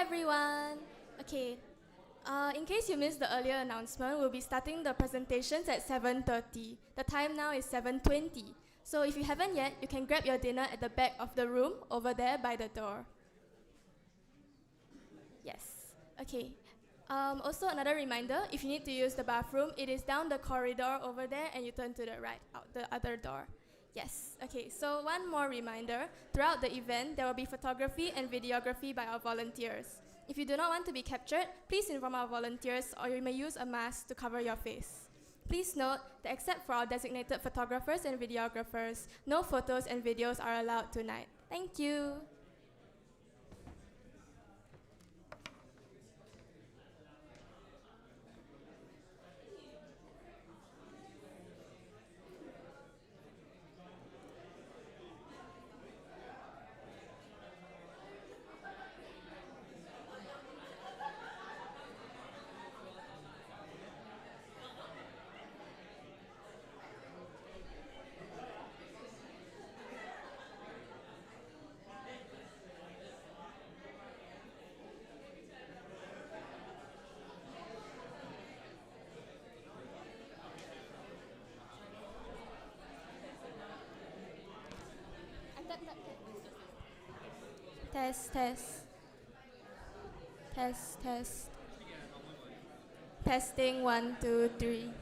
everyone. Okay, in case you missed the earlier announcement, we'll be starting the presentations at 7:30. The time now is 7:20. So if you haven't yet, you can grab your dinner at the back of the room over there by the door. Yes. Okay. Also, another reminder, if you need to use the bathroom, it is down the corridor over there and you turn to the right, out the other door. Yes. Okay, so one more reminder. Throughout the event, there will be photography and videography by our volunteers. If you do not want to be captured, please inform our volunteers or you may use a mask to cover your face. Please note that except for our designated photographers and videographers, no photos and videos are allowed tonight. Thank you. Test, test, test, test. Testing 1, 2, 3.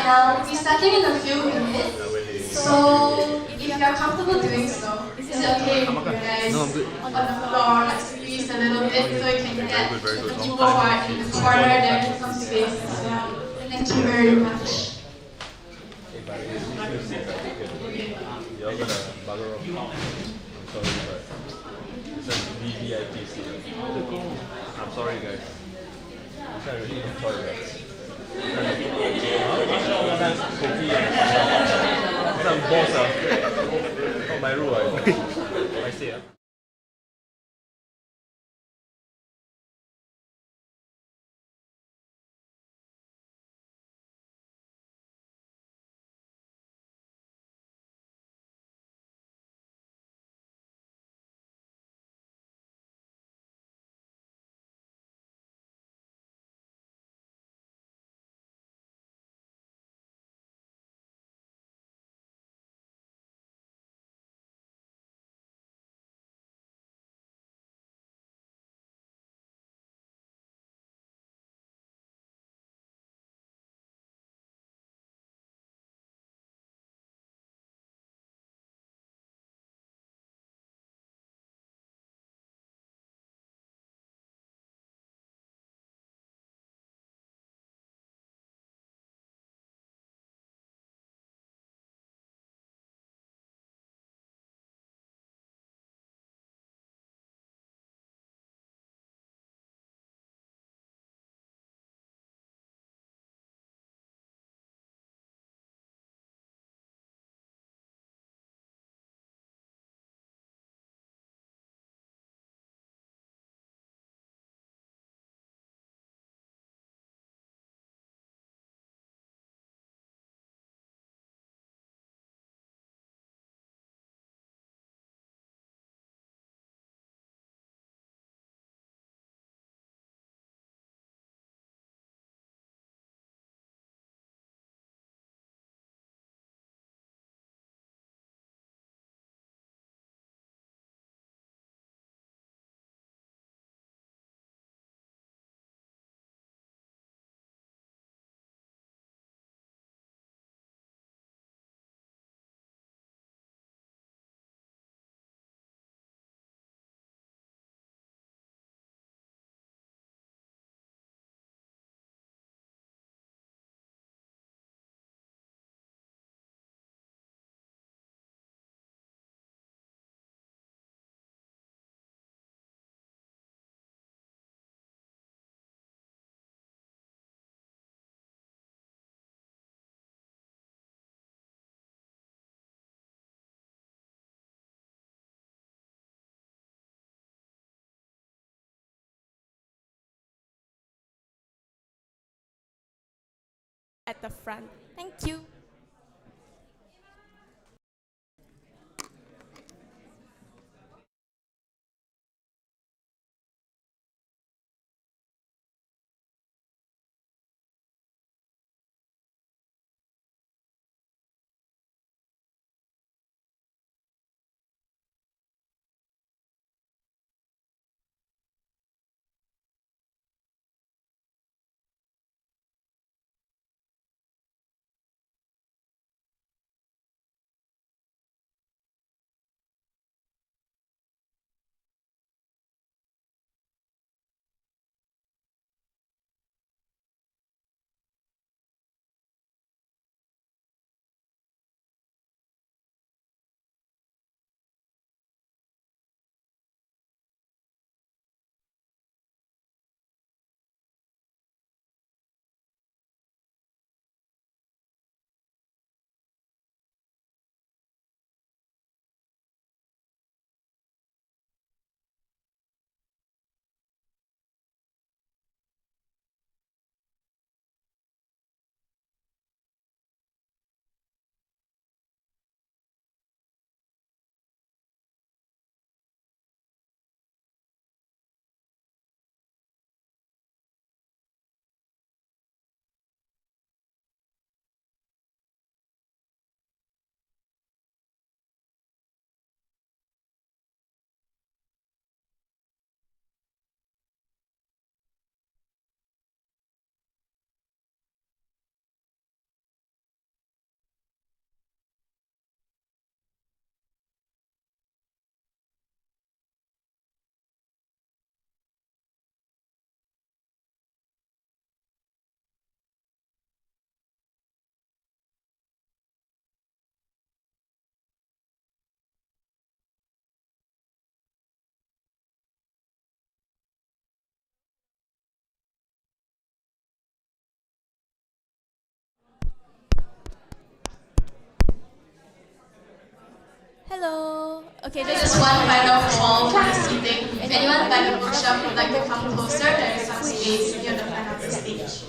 Now, we're starting in a few minutes. So, if you're comfortable doing so, is it okay if you guys No, I'm good. on the floor like squeeze a little bit so you can get the people who are in the corner there some space as well? Thank you very much. Y'all gonna bugger off. I'm sorry, but it's a VVIP. I'm sorry, guys. I really need toilets. Kopi some boss not my rule I say at the front. Thank you. Okay, Just one final call for this evening. If anyone like the workshop would like to come closer, there is some space near the announcer stage.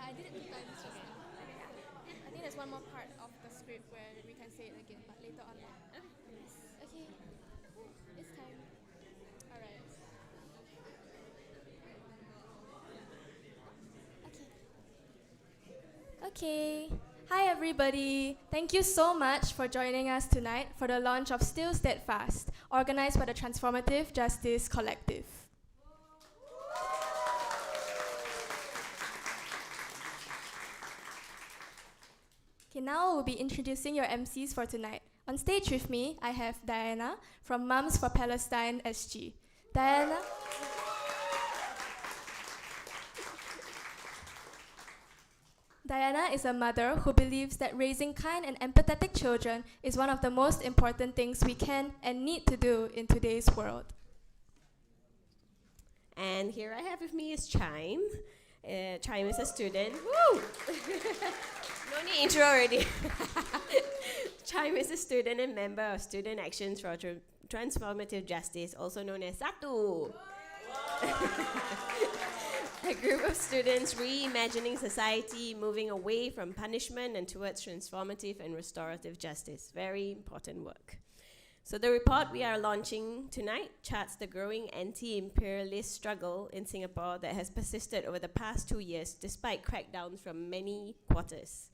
I did it 2 times just now. Yeah. I think there's one more part of the script where we can say it again, but later on. Okay. It's time. Alright. Okay. Hi everybody. Thank you so much for joining us tonight for the launch of Still Steadfast, organized by the Transformative Justice Collective. Okay, now we'll be introducing your MCs for tonight. On stage with me, I have Diana from Mums for Palestine SG. Diana. Diana is a mother who believes that raising kind and empathetic children is one of the most important things we can and need to do in today's world. And here I have with me is Chime. Chime is a student. Woo! No need intro already. Chime is a student and member of Student Actions for Transformative Justice, also known as SATU. A group of students reimagining society, moving away from punishment and towards transformative and restorative justice. Very important work. So the report we are launching tonight charts the growing anti-imperialist struggle in Singapore that has persisted over the past 2 years despite crackdowns from many quarters.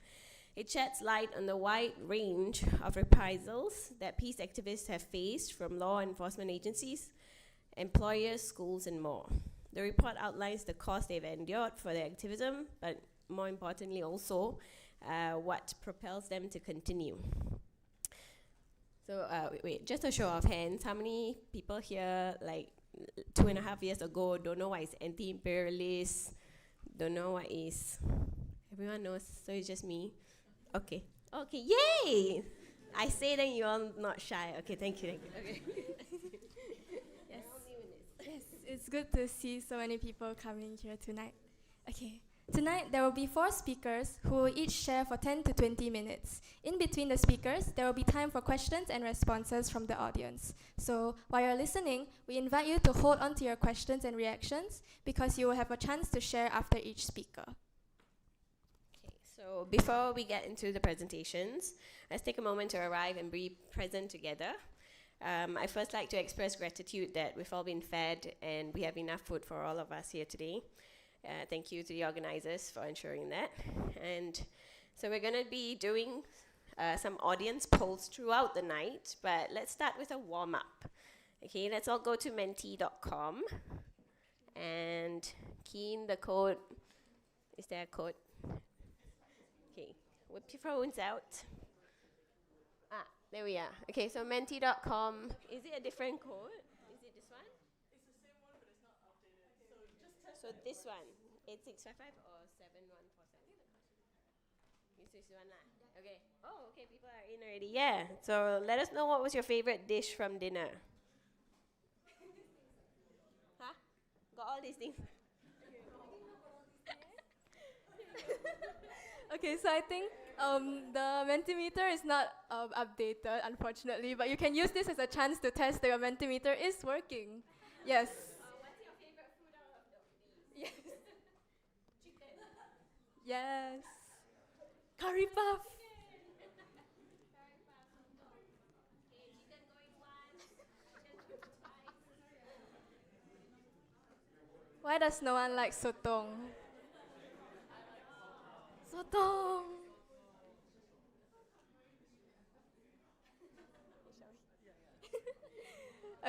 It sheds light on the wide range of reprisals that peace activists have faced from law enforcement agencies, employers, schools, and more. The report outlines the cost they've endured for their activism, but more importantly also, what propels them to continue. So, wait, just a show of hands, how many people here, like 2.5 years ago, don't know what is anti-imperialist, don't know what is, everyone knows, so it's just me? Okay, okay, yay! I say then you all not shy. Okay, thank you. Okay. Yes, it's good to see so many people coming here tonight. Okay, tonight there will be 4 speakers who will each share for 10 to 20 minutes. In between the speakers, there will be time for questions and responses from the audience. So while you're listening, we invite you to hold on to your questions and reactions because you will have a chance to share after each speaker. Okay, so before we get into the presentations, let's take a moment to arrive and be present together. I first like to express gratitude that we've all been fed and we have enough food for all of us here today. Thank you to the organizers for ensuring that. And so we're going to be doing some audience polls throughout the night, but let's start with a warm-up. Okay, let's all go to menti.com and key in the code. Is there a code? Okay, whip your phones out. There we are. Okay, so menti.com. Is it a different code? Is it this one? It's the same one, but it's not updated. So just test. So this one, 8655 or 7147? Use this one lah. Okay. Oh, okay. People are in already. Yeah. So let us know what was your favorite dish from dinner. Huh? Got all these things. Okay, so I think the Mentimeter is not updated, unfortunately, but you can use this as a chance to test that your Mentimeter is working. Yes. What's your favorite food out of the Yes. chicken? Yes. Curry puff. Why does no one like sotong? Sotong.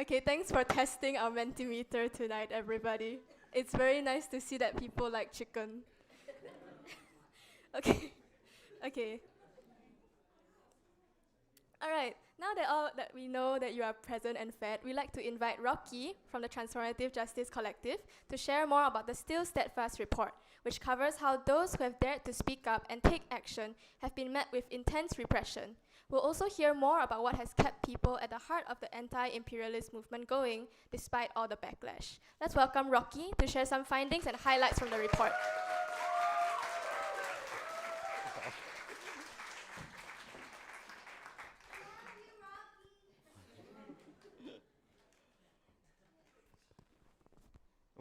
Okay, thanks for testing our Mentimeter tonight, everybody. It's very nice to see that people like chicken. Okay. Okay. All right. Now that we know that you are present and fed, we'd like to invite Rocky from the Transformative Justice Collective to share more about the Still Steadfast report, which covers how those who have dared to speak up and take action have been met with intense repression. We'll also hear more about what has kept people at the heart of the anti-imperialist movement going, despite all the backlash. Let's welcome Rocky to share some findings and highlights from the report.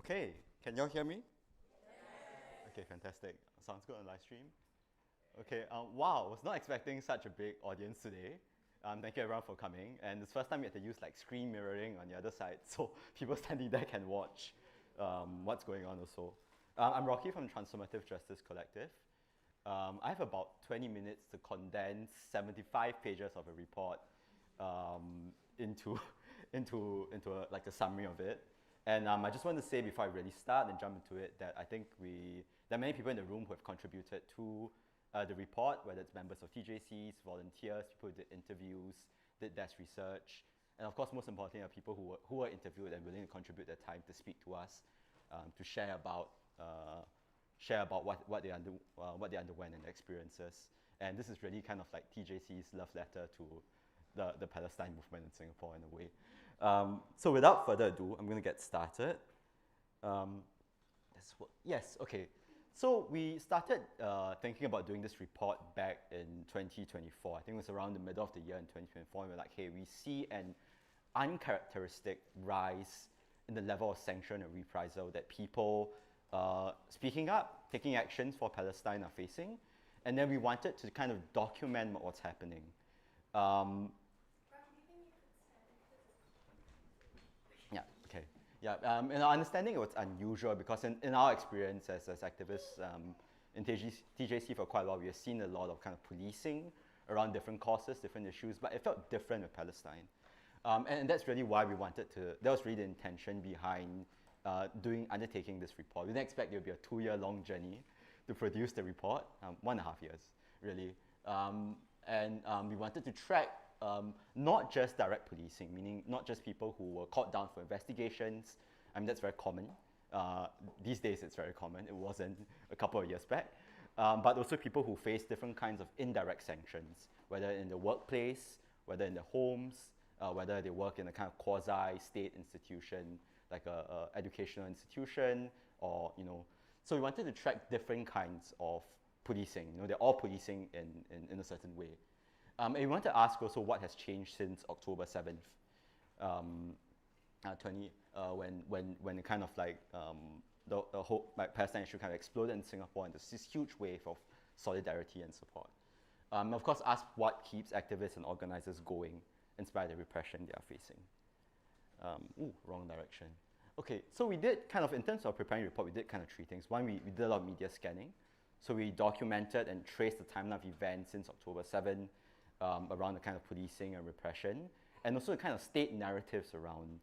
Okay, can y'all hear me? Okay, fantastic. Sounds good on live stream. Okay, wow, I was not expecting such a big audience today. Thank you everyone for coming. And it's the first time we had to use like screen mirroring on the other side, so people standing there can watch what's going on also. I'm Rocky from Transformative Justice Collective. I have about 20 minutes to condense 75 pages of a report into like a summary of it. And I just want to say before I really start and jump into it that I think there are many people in the room who have contributed to the report, whether it's members of TJCs, volunteers, people who did interviews, did desk research, and of course most importantly are people who were interviewed and willing to contribute their time to speak to us, to share about what they underwent and their experiences. And this is really kind of like TJC's love letter to the Palestine movement in Singapore in a way. So without further ado, I'm going to get started. Yes, okay. So we started thinking about doing this report back in 2024. I think it was around the middle of the year in 2024. And we're like, hey, we see an uncharacteristic rise in the level of sanction and reprisal that people speaking up, taking actions for Palestine are facing. And then we wanted to kind of document what's happening. In our understanding, it was unusual because in our experience as activists in TJC for quite a while, we have seen a lot of kind of policing around different causes, different issues, but it felt different with Palestine. And that's really why we wanted to, that was really the intention behind undertaking this report. We didn't expect it would be a 2-year-long journey to produce the report, 1.5 years, really. We wanted to track not just direct policing, meaning not just people who were caught down for investigations. I mean, that's very common. These days, it's very common. It wasn't a couple of years back. But also people who face different kinds of indirect sanctions, whether in the workplace, whether in their homes, whether they work in a kind of quasi-state institution, like a educational institution, or, So we wanted to track different kinds of policing. They're all policing in a certain way. And we want to ask also what has changed since October 7th, when kind of like the whole Palestine issue kind of exploded in Singapore, and there's this huge wave of solidarity and support. Of course, ask what keeps activists and organizers going in spite of the repression they are facing. Wrong direction. Okay, so we did kind of, in terms of preparing the report, we did kind of 3 things. One, we did a lot of media scanning. So we documented and traced the timeline of events since October 7th, around the kind of policing and repression, and also the kind of state narratives around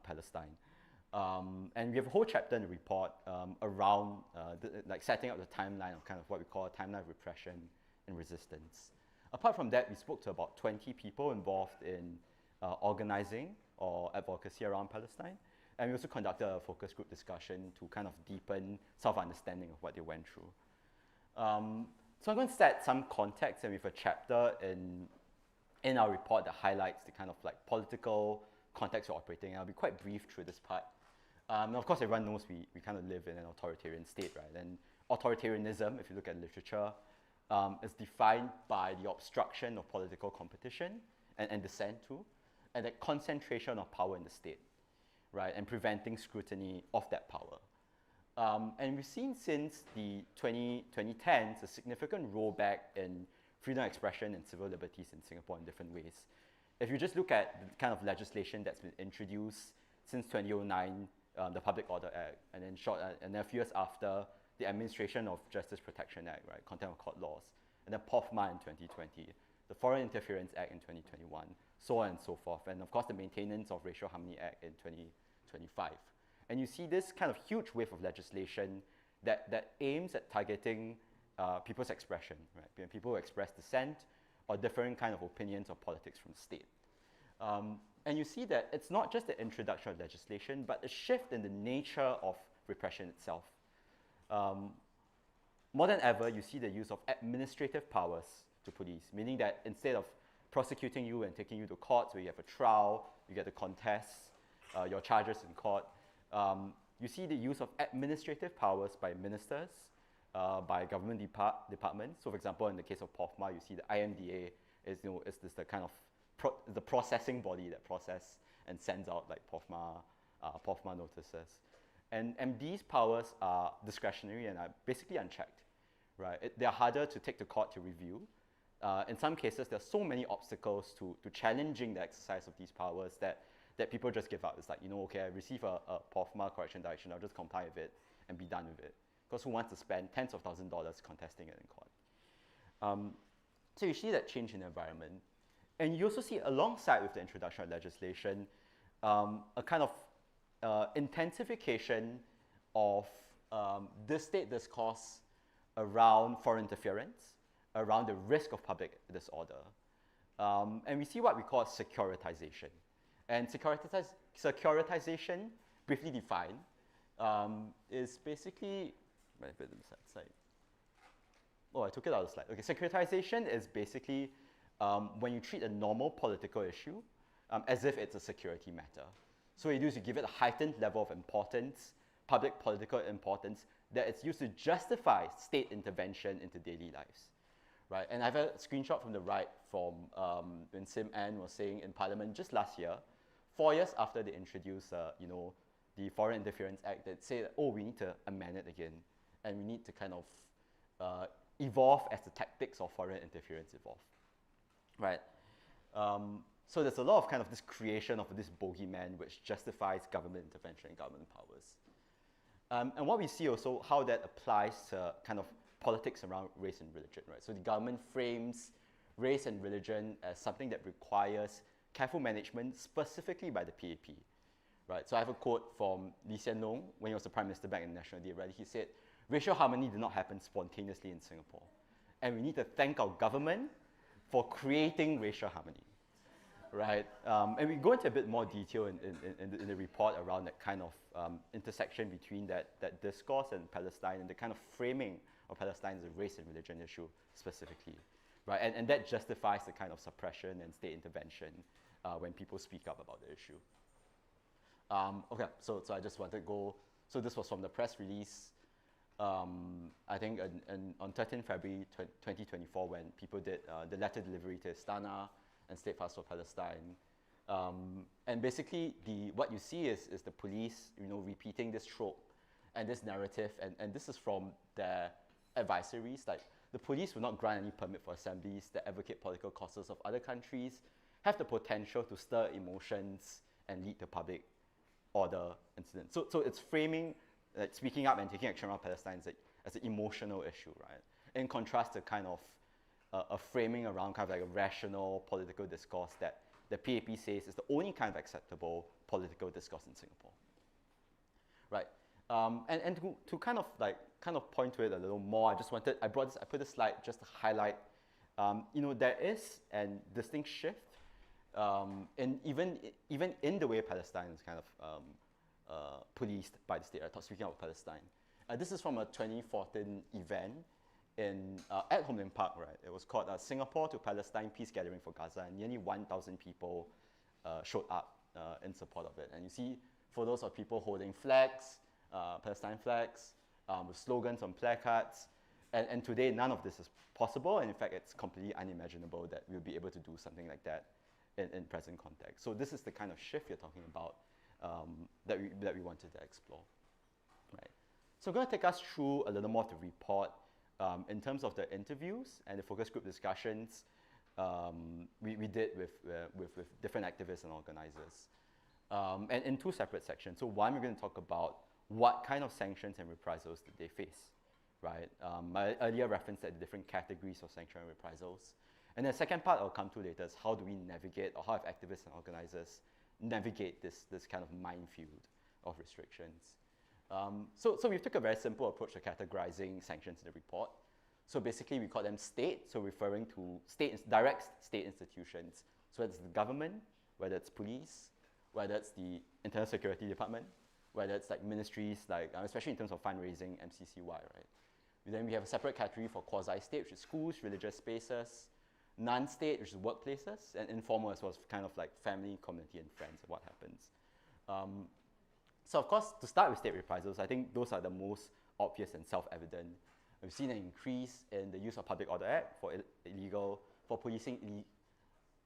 Palestine. And we have a whole chapter in the report around like setting up the timeline of kind of what we call a timeline of repression and resistance. Apart from that, we spoke to about 20 people involved in organizing or advocacy around Palestine. And we also conducted a focus group discussion to kind of deepen self-understanding of what they went through. So I'm going to set some context, and we have a chapter in our report that highlights the kind of like political context we're operating in. I'll be quite brief through this part. Of course, everyone knows we kind of live in an authoritarian state, right? And authoritarianism, if you look at literature, is defined by the obstruction of political competition and dissent too, and the concentration of power in the state, right? And preventing scrutiny of that power. And we've seen since the 2010s a significant rollback in freedom of expression and civil liberties in Singapore in different ways. If you just look at the kind of legislation that's been introduced since 2009, the Public Order Act, and then a few years after, the Administration of Justice Protection Act, right, Contempt of Court laws, and then POFMA in 2020, the Foreign Interference Act in 2021, so on and so forth, and of course the Maintenance of Racial Harmony Act in 2025. And you see this kind of huge wave of legislation that aims at targeting people's expression, right? People who express dissent or different kind of opinions or politics from the state. And you see that it's not just the introduction of legislation, but a shift in the nature of repression itself. More than ever, you see the use of administrative powers to police, meaning that instead of prosecuting you and taking you to court where you have a trial, you get to contest your charges in court, you see the use of administrative powers by ministers, by government departments. So for example, in the case of POFMA, you see the IMDA is this the kind of the processing body that process and sends out like POFMA notices. And these powers are discretionary and are basically unchecked, right? They're harder to take to court to review. In some cases, there are so many obstacles to challenging the exercise of these powers that people just give up. It's like, okay, I receive a POFMA correction direction, I'll just comply with it and be done with it. Because who wants to spend tens of thousands of dollars contesting it in court? So you see that change in the environment. And you also see, alongside with the introduction of legislation, a kind of intensification of this state discourse around foreign interference, around the risk of public disorder. And we see what we call securitization. And securitization, briefly defined, is basically, oh, I took it out of the slide. Okay, securitization is basically when you treat a normal political issue as if it's a security matter. So what you do is you give it a heightened level of importance, public political importance, that it's used to justify state intervention into daily lives. Right? And I have a screenshot from the right from when Sim Ann was saying in Parliament just last year, 4 years after they introduced the Foreign Interference Act, that said, oh, we need to amend it again, and we need to kind of evolve as the tactics of foreign interference evolve. Right? So there's a lot of kind of this creation of this bogeyman which justifies government intervention and government powers. And what we see also, how that applies to kind of politics around race and religion, right? So the government frames race and religion as something that requires careful management, specifically by the PAP, right? So I have a quote from Lee Hsien Loong when he was the Prime Minister back in the National Day rally. He said, racial harmony did not happen spontaneously in Singapore. And we need to thank our government for creating racial harmony, right? And we go into a bit more detail in the report around that kind of intersection between that discourse and Palestine and the kind of framing of Palestine as a race and religion issue specifically, right? And that justifies the kind of suppression and state intervention when people speak up about the issue. Okay, so I just wanted to go, so this was from the press release, I think on 13 February 2024 when people did the letter delivery to Istana and Steadfast for Palestine. And basically what you see is the police repeating this trope and this narrative, and this is from their advisories, like the police will not grant any permit for assemblies that advocate political causes of other countries, have the potential to stir emotions and lead to public order incidents. So it's framing, like speaking up and taking action around Palestine as an emotional issue, right? In contrast to kind of a framing around kind of like a rational political discourse that the PAP says is the only kind of acceptable political discourse in Singapore, right? And to kind of point to it a little more, I put this slide just to highlight, there is a distinct shift even in the way Palestine is kind of policed by the state. Speaking of Palestine, this is from a 2014 event at Homeland Park, right? It was called Singapore to Palestine Peace Gathering for Gaza, and nearly 1,000 people showed up in support of it. And you see photos of people holding flags, Palestine flags, with slogans on placards. And today, none of this is possible, and in fact, it's completely unimaginable that we'll be able to do something like that in present context. So this is the kind of shift you're talking about that we wanted to explore, right? So I'm going to take us through a little more of the report in terms of the interviews and the focus group discussions we did with different activists and organizers, and in two separate sections. So one, we're going to talk about what kind of sanctions and reprisals did they face, right? I earlier referenced the different categories of sanction and reprisals. And the second part I'll come to later is how do we navigate, or how have activists and organizers navigate this kind of minefield of restrictions. So we took a very simple approach to categorizing sanctions in the report. So basically, we call them state, so referring to direct state institutions. So whether it's the government, whether it's police, whether it's the Internal Security Department, whether it's like ministries, like especially in terms of fundraising, MCCY, right? Then we have a separate category for quasi-state, which is schools, religious spaces, non-state, which is workplaces, and informal as well as kind of like family, community, and friends, what happens. So of course, to start with state reprisals, I think those are the most obvious and self-evident. We've seen an increase in the use of Public Order Act for policing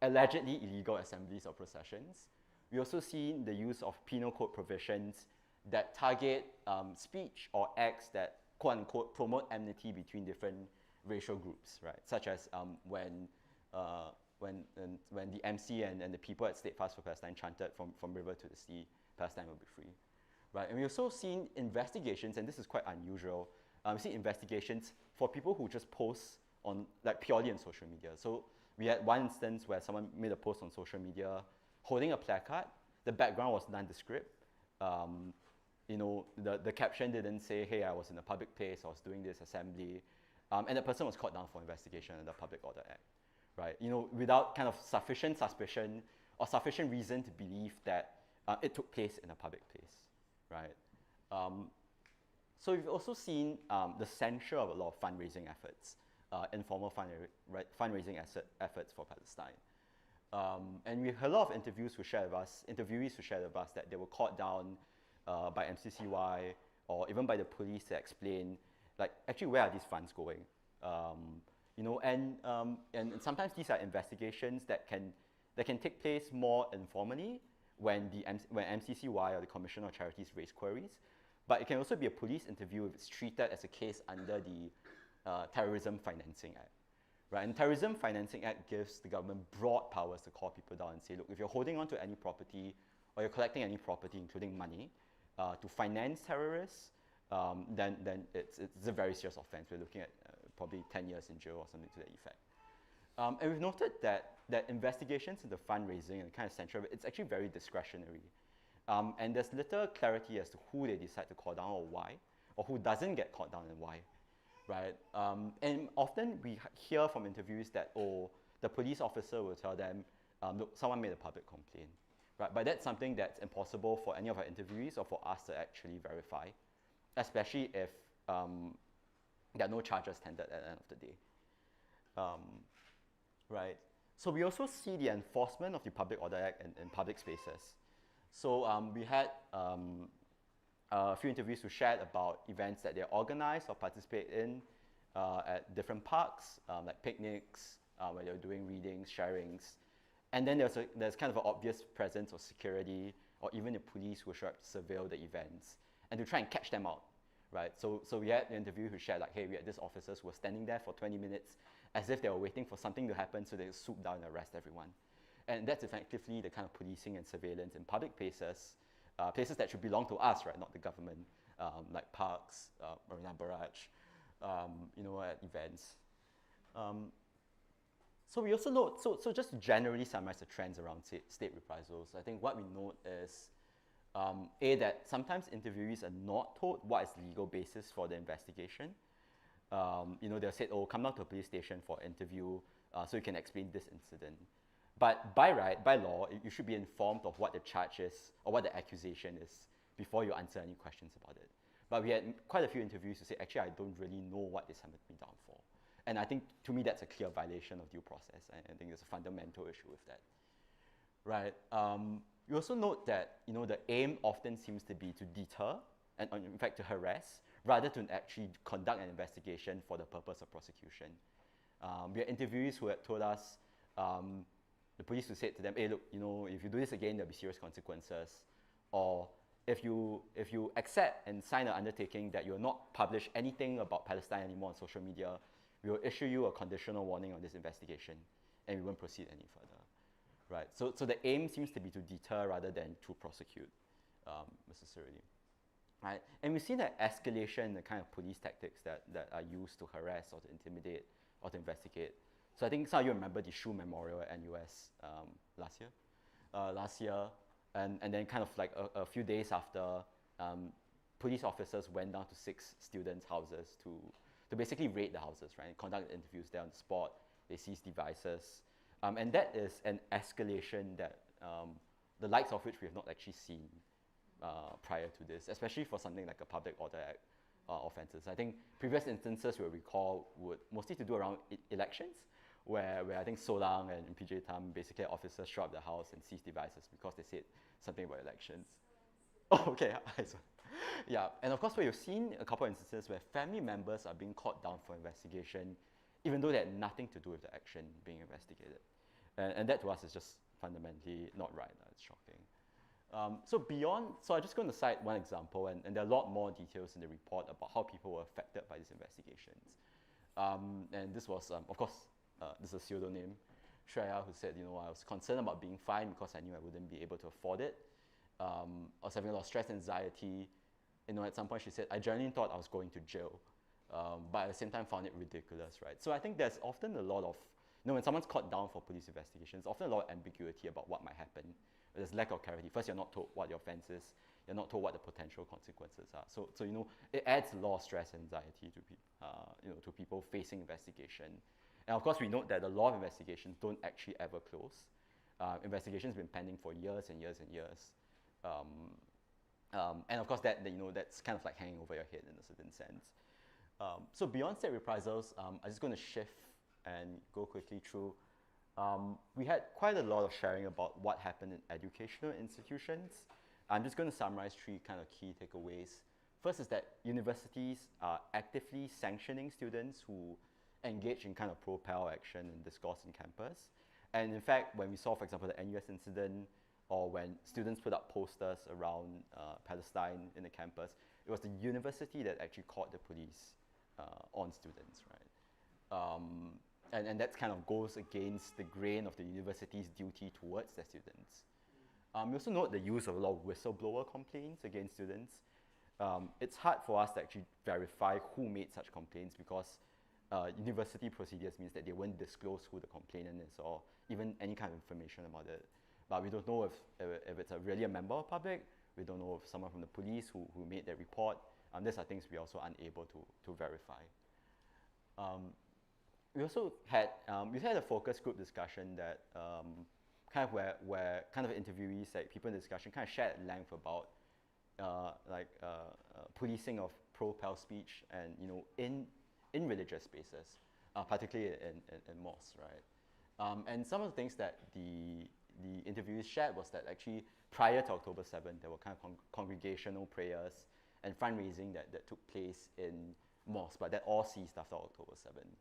allegedly illegal assemblies or processions. We also seen the use of penal code provisions that target speech or acts that quote-unquote promote enmity between different racial groups, right? Such as when the MC and the people at Steadfast for Palestine chanted from river to the sea, Palestine will be free, right? And we also seen investigations, and this is quite unusual. We see investigations for people who just post on like purely on social media. So we had one instance where someone made a post on social media holding a placard. The background was nondescript. You know, the caption didn't say, hey, I was in a public place, I was doing this assembly. And the person was called down for investigation under the Public Order Act, right? You know, without kind of sufficient suspicion or sufficient reason to believe that it took place in a public place, right? So we've also seen the censure of a lot of fundraising efforts, informal fundraising efforts for Palestine. And we heard a lot of interviewees who shared with us that they were caught down by MCCY or even by the police to explain, like, actually, where are these funds going? You know, and sometimes these are investigations that can take place more informally when MCCY or the Commission on Charities raise queries. But it can also be a police interview if it's treated as a case under the Terrorism Financing Act, right? And Terrorism Financing Act gives the government broad powers to call people down and say, look, if you're holding on to any property or you're collecting any property, including money, to finance terrorists, then it's a very serious offense. We're looking at probably 10 years in jail or something to that effect. And we've noted that investigations into fundraising and kind of censure, it's actually very discretionary. And there's little clarity as to who they decide to call down or why, or who doesn't get called down and why, right? And often we hear from interviewees that, oh, the police officer will tell them, look, someone made a public complaint, right? But that's something that's impossible for any of our interviewees or for us to actually verify, especially if there are no charges tendered at the end of the day, right? So we also see the enforcement of the Public Order Act in public spaces. So we had a few interviews who shared about events that they organize or participate in at different parks, like picnics, where they're doing readings, sharings. And then there's kind of an obvious presence of security or even the police who show up to surveil the events and to try and catch them out, right? So we had an interview who shared like, hey, we had these officers who were standing there for 20 minutes as if they were waiting for something to happen so they would swoop down and arrest everyone. And that's effectively the kind of policing and surveillance in public places, places that should belong to us, right, not the government, like parks, Marina Barrage, you know, at events. So we also note, so just to generally summarize the trends around state reprisals, I think what we note is, that sometimes interviewees are not told what is the legal basis for the investigation. You know, they're said, oh, come down to a police station for interview so you can explain this incident. But by law, you should be informed of what the charge is or what the accusation is before you answer any questions about it. But we had quite a few interviews who say, actually, I don't really know what they summoned me down for. And I think, to me, that's a clear violation of due process. I think there's a fundamental issue with that, right? You also note that, you know, the aim often seems to be to deter and, in fact, to harass, rather than actually conduct an investigation for the purpose of prosecution. We had interviewees who had told us, the police who said to them, hey, look, you know, if you do this again, there'll be serious consequences. Or if you accept and sign an undertaking that you'll not publish anything about Palestine anymore on social media, we will issue you a conditional warning on this investigation, and we won't proceed any further, right? So the aim seems to be to deter rather than to prosecute necessarily, right? And we see that escalation in the kind of police tactics that are used to harass or to intimidate or to investigate. So I think some of you remember the Shu Memorial at NUS last year, and then kind of like a few days after, police officers went down to 6 students' houses to basically raid the houses, right? Conduct interviews there on the spot. They seize devices. And that is an escalation that the likes of which we have not actually seen prior to this, especially for something like a Public Order Act offences. I think previous instances we'll recall would mostly to do around elections, where I think Solang and PJ Tam basically officers show up the house and seize devices because they said something about elections. Oh, okay. Yeah, and of course, we've seen a couple of instances where family members are being called down for investigation, even though they had nothing to do with the action being investigated. And that to us is just fundamentally not right. It's shocking. So I'm just going to cite one example, and there are a lot more details in the report about how people were affected by these investigations. And this was, of course, this is a pseudonym, Shreya, who said, I was concerned about being fined because I knew I wouldn't be able to afford it. I was having a lot of stress, anxiety. At some point she said, I genuinely thought I was going to jail, but at the same time found it ridiculous, right? So I think there's often a lot of, when someone's caught down for police investigations, often a lot of ambiguity about what might happen. There's lack of clarity. First, you're not told what the offense is. You're not told what the potential consequences are. So it adds a lot of stress and anxiety to people facing investigation. And of course, we note that a lot of investigations don't actually ever close. Investigations have been pending for years and years and years. And of course, that's kind of like hanging over your head in a certain sense. So beyond state reprisals, I'm just going to shift and go quickly through. We had quite a lot of sharing about what happened in educational institutions. I'm just going to summarize 3 kind of key takeaways. First is that universities are actively sanctioning students who engage in kind of propel action and discourse in campus. And in fact, when we saw, for example, the NUS incident, or when students put up posters around Palestine in the campus, it was the university that actually called the police on students, right? And that kind of goes against the grain of the university's duty towards their students. We also note the use of a lot of whistleblower complaints against students. It's hard for us to actually verify who made such complaints because university procedures means that they won't disclose who the complainant is or even any kind of information about it. But we don't know if it's really a member of public. We don't know if someone from the police who made that report. These are things we're also unable to verify. We also had a focus group discussion that kind of where kind of interviewees, like people in the discussion, kind of shared at length about policing of pro-Pal speech and in religious spaces, particularly in mosques, right? And some of the things that the interviewees shared was that actually prior to October 7th, there were kind of congregational prayers and fundraising that took place in mosques, but that all ceased after October 7th.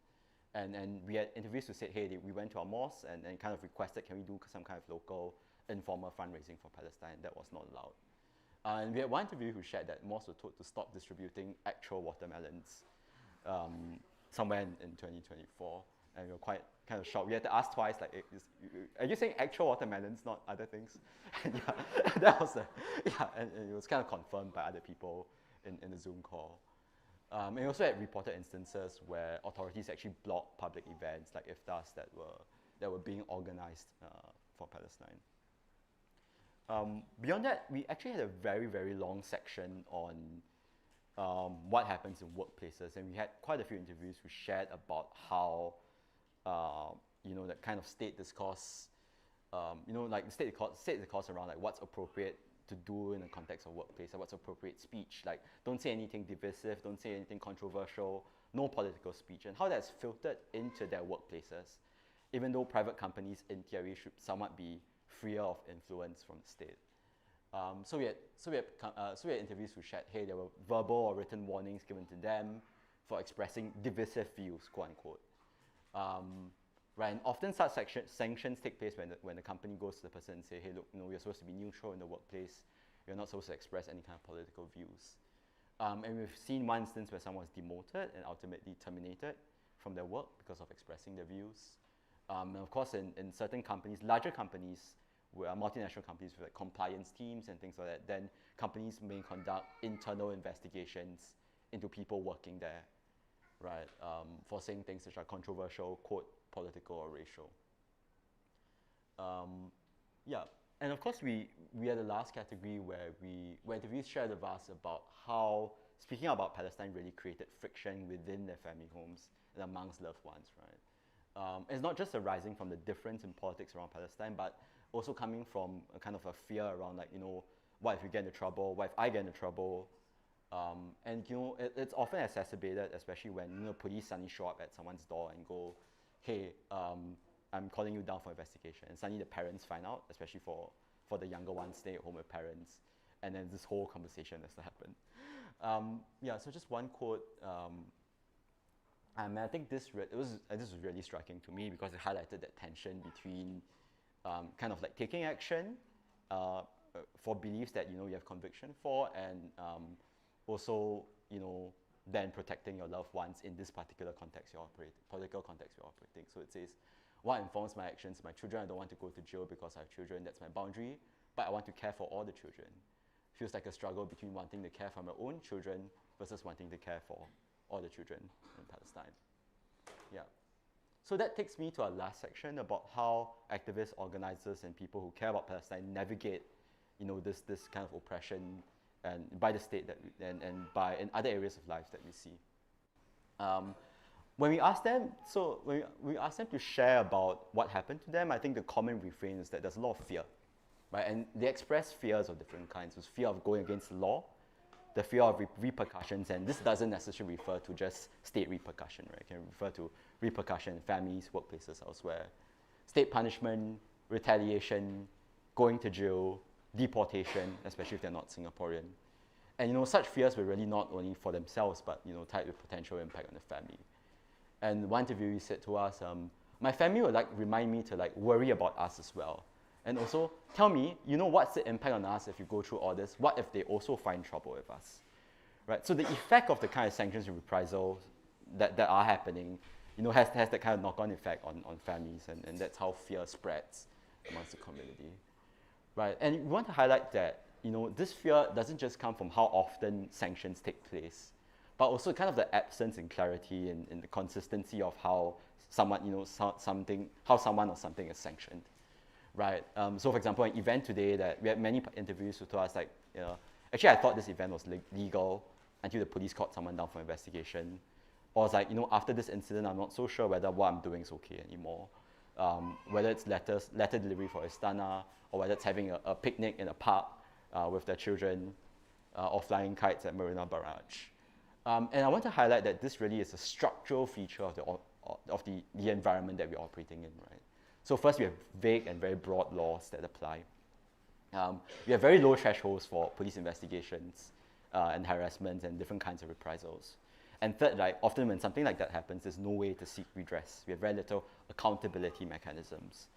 And we had interviews who said, hey, we went to our mosque and kind of requested, can we do some kind of local informal fundraising for Palestine? That was not allowed. And we had one interview who shared that mosques were told to stop distributing actual watermelons somewhere in 2024. And we were quite kind of shocked. We had to ask twice, like, are you saying actual watermelons, not other things? And that was and it was kind of confirmed by other people in the Zoom call. And we also had reported instances where authorities actually blocked public events like iftars that were being organized for Palestine. Beyond that, we actually had a very, very long section on what happens in workplaces, and we had quite a few interviews who shared about how that kind of state discourse, like state discourse around like what's appropriate to do in the context of workplace, or what's appropriate speech, like don't say anything divisive, don't say anything controversial, no political speech, and how that's filtered into their workplaces, even though private companies in theory should somewhat be freer of influence from the state. So we had interviews who shared, hey, there were verbal or written warnings given to them for expressing divisive views, quote unquote. Right, and often such sanctions take place when the company goes to the person and say, hey, look, you're supposed to be neutral in the workplace. You're not supposed to express any kind of political views. And we've seen one instance where someone was demoted and ultimately terminated from their work because of expressing their views. And of course, in certain companies, larger companies, where multinational companies with like compliance teams and things like that, then companies may conduct internal investigations into people working there, right, for saying things which are controversial, quote, political or racial. And of course, we had the last category where interviews shared with us about how speaking about Palestine really created friction within their family homes and amongst loved ones, right? It's not just arising from the difference in politics around Palestine, but also coming from a kind of a fear around, like, what if you get into trouble? What if I get into trouble? And it's often exacerbated, especially when police suddenly show up at someone's door and go, hey, I'm calling you down for investigation. And suddenly the parents find out, especially for the younger ones stay at home with parents. And then this whole conversation has to happen. So just one quote. I think this was really striking to me because it highlighted that tension between kind of like taking action for beliefs that you have conviction for, and also then protecting your loved ones in this particular political context you're operating. So it says, what informs my actions? My children, I don't want to go to jail because I have children, that's my boundary, but I want to care for all the children. Feels like a struggle between wanting to care for my own children versus wanting to care for all the children in Palestine. Yeah. So that takes me to our last section about how activists, organizers, and people who care about Palestine navigate, this kind of oppression and by the state and by in other areas of life that we see. When we ask them to share about what happened to them, I think the common refrain is that there's a lot of fear, right? And they express fears of different kinds. There's fear of going against the law, the fear of repercussions, and this doesn't necessarily refer to just state repercussion, right? It can refer to repercussion in families, workplaces, elsewhere. State punishment, retaliation, going to jail, deportation, especially if they're not Singaporean. And such fears were really not only for themselves, but tied with potential impact on the family. And one interviewee said to us, my family would remind me to worry about us as well. And also tell me, what's the impact on us if you go through all this? What if they also find trouble with us? Right? So the effect of the kind of sanctions and reprisals that are happening, has that kind of knock-on effect on families, and that's how fear spreads amongst the community. Right? And we want to highlight that, this fear doesn't just come from how often sanctions take place, but also kind of the absence in clarity and the consistency of how someone, how someone or something is sanctioned. Right. So, for example, an event today that we had many interviews who told us, actually, I thought this event was legal until the police caught someone down for investigation. Or it's after this incident, I'm not so sure whether what I'm doing is okay anymore. Whether it's letter delivery for Istana, or whether it's having a picnic in a park with their children, or flying kites at Marina Barrage. And I want to highlight that this really is a structural feature of the environment that we're operating in, right? So first, we have vague and very broad laws that apply. We have very low thresholds for police investigations and harassment and different kinds of reprisals. And third, often when something like that happens, there's no way to seek redress. We have very little accountability mechanisms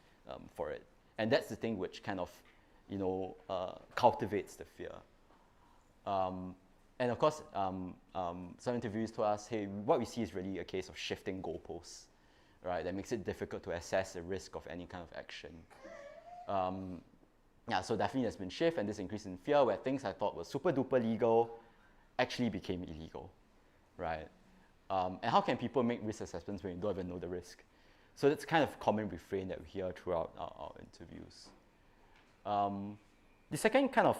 for it. And that's the thing which kind of, cultivates the fear. And of course, some interviews told us, hey, what we see is really a case of shifting goalposts. Right, that makes it difficult to assess the risk of any kind of action. So definitely there's been shift and this increase in fear where things I thought were super duper legal actually became illegal, right? And how can people make risk assessments when you don't even know the risk? So that's kind of common refrain that we hear throughout our interviews. The second kind of,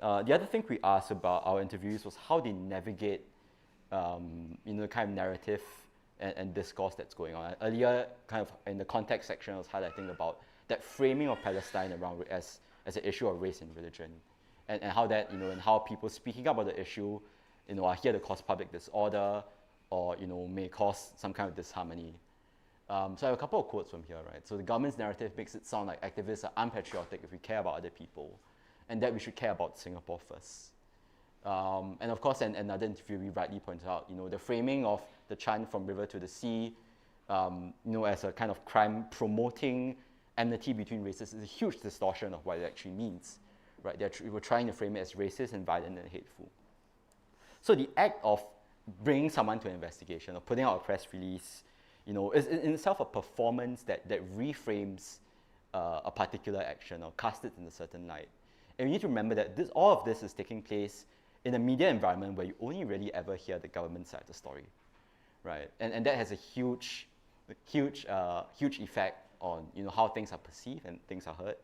the other thing we asked about our interviews was how they navigate, the kind of narrative and discourse that's going on. Earlier, kind of in the context section, I was highlighting about that framing of Palestine around as an issue of race and religion, and how that, and how people speaking about the issue, are here to cause public disorder, or, may cause some kind of disharmony. So I have a couple of quotes from here, right? So the government's narrative makes it sound like activists are unpatriotic if we care about other people, and that we should care about Singapore first. And of course, another interviewee rightly pointed out, the framing of the chant from river to the sea, as a kind of crime promoting enmity between races is a huge distortion of what it actually means, right? We were trying to frame it as racist and violent and hateful. So the act of bringing someone to an investigation or putting out a press release, is in itself a performance that reframes a particular action or casts it in a certain light. And we need to remember that all of this is taking place in a media environment where you only really ever hear the government side of the story, right? And that has a huge effect on how things are perceived and things are heard,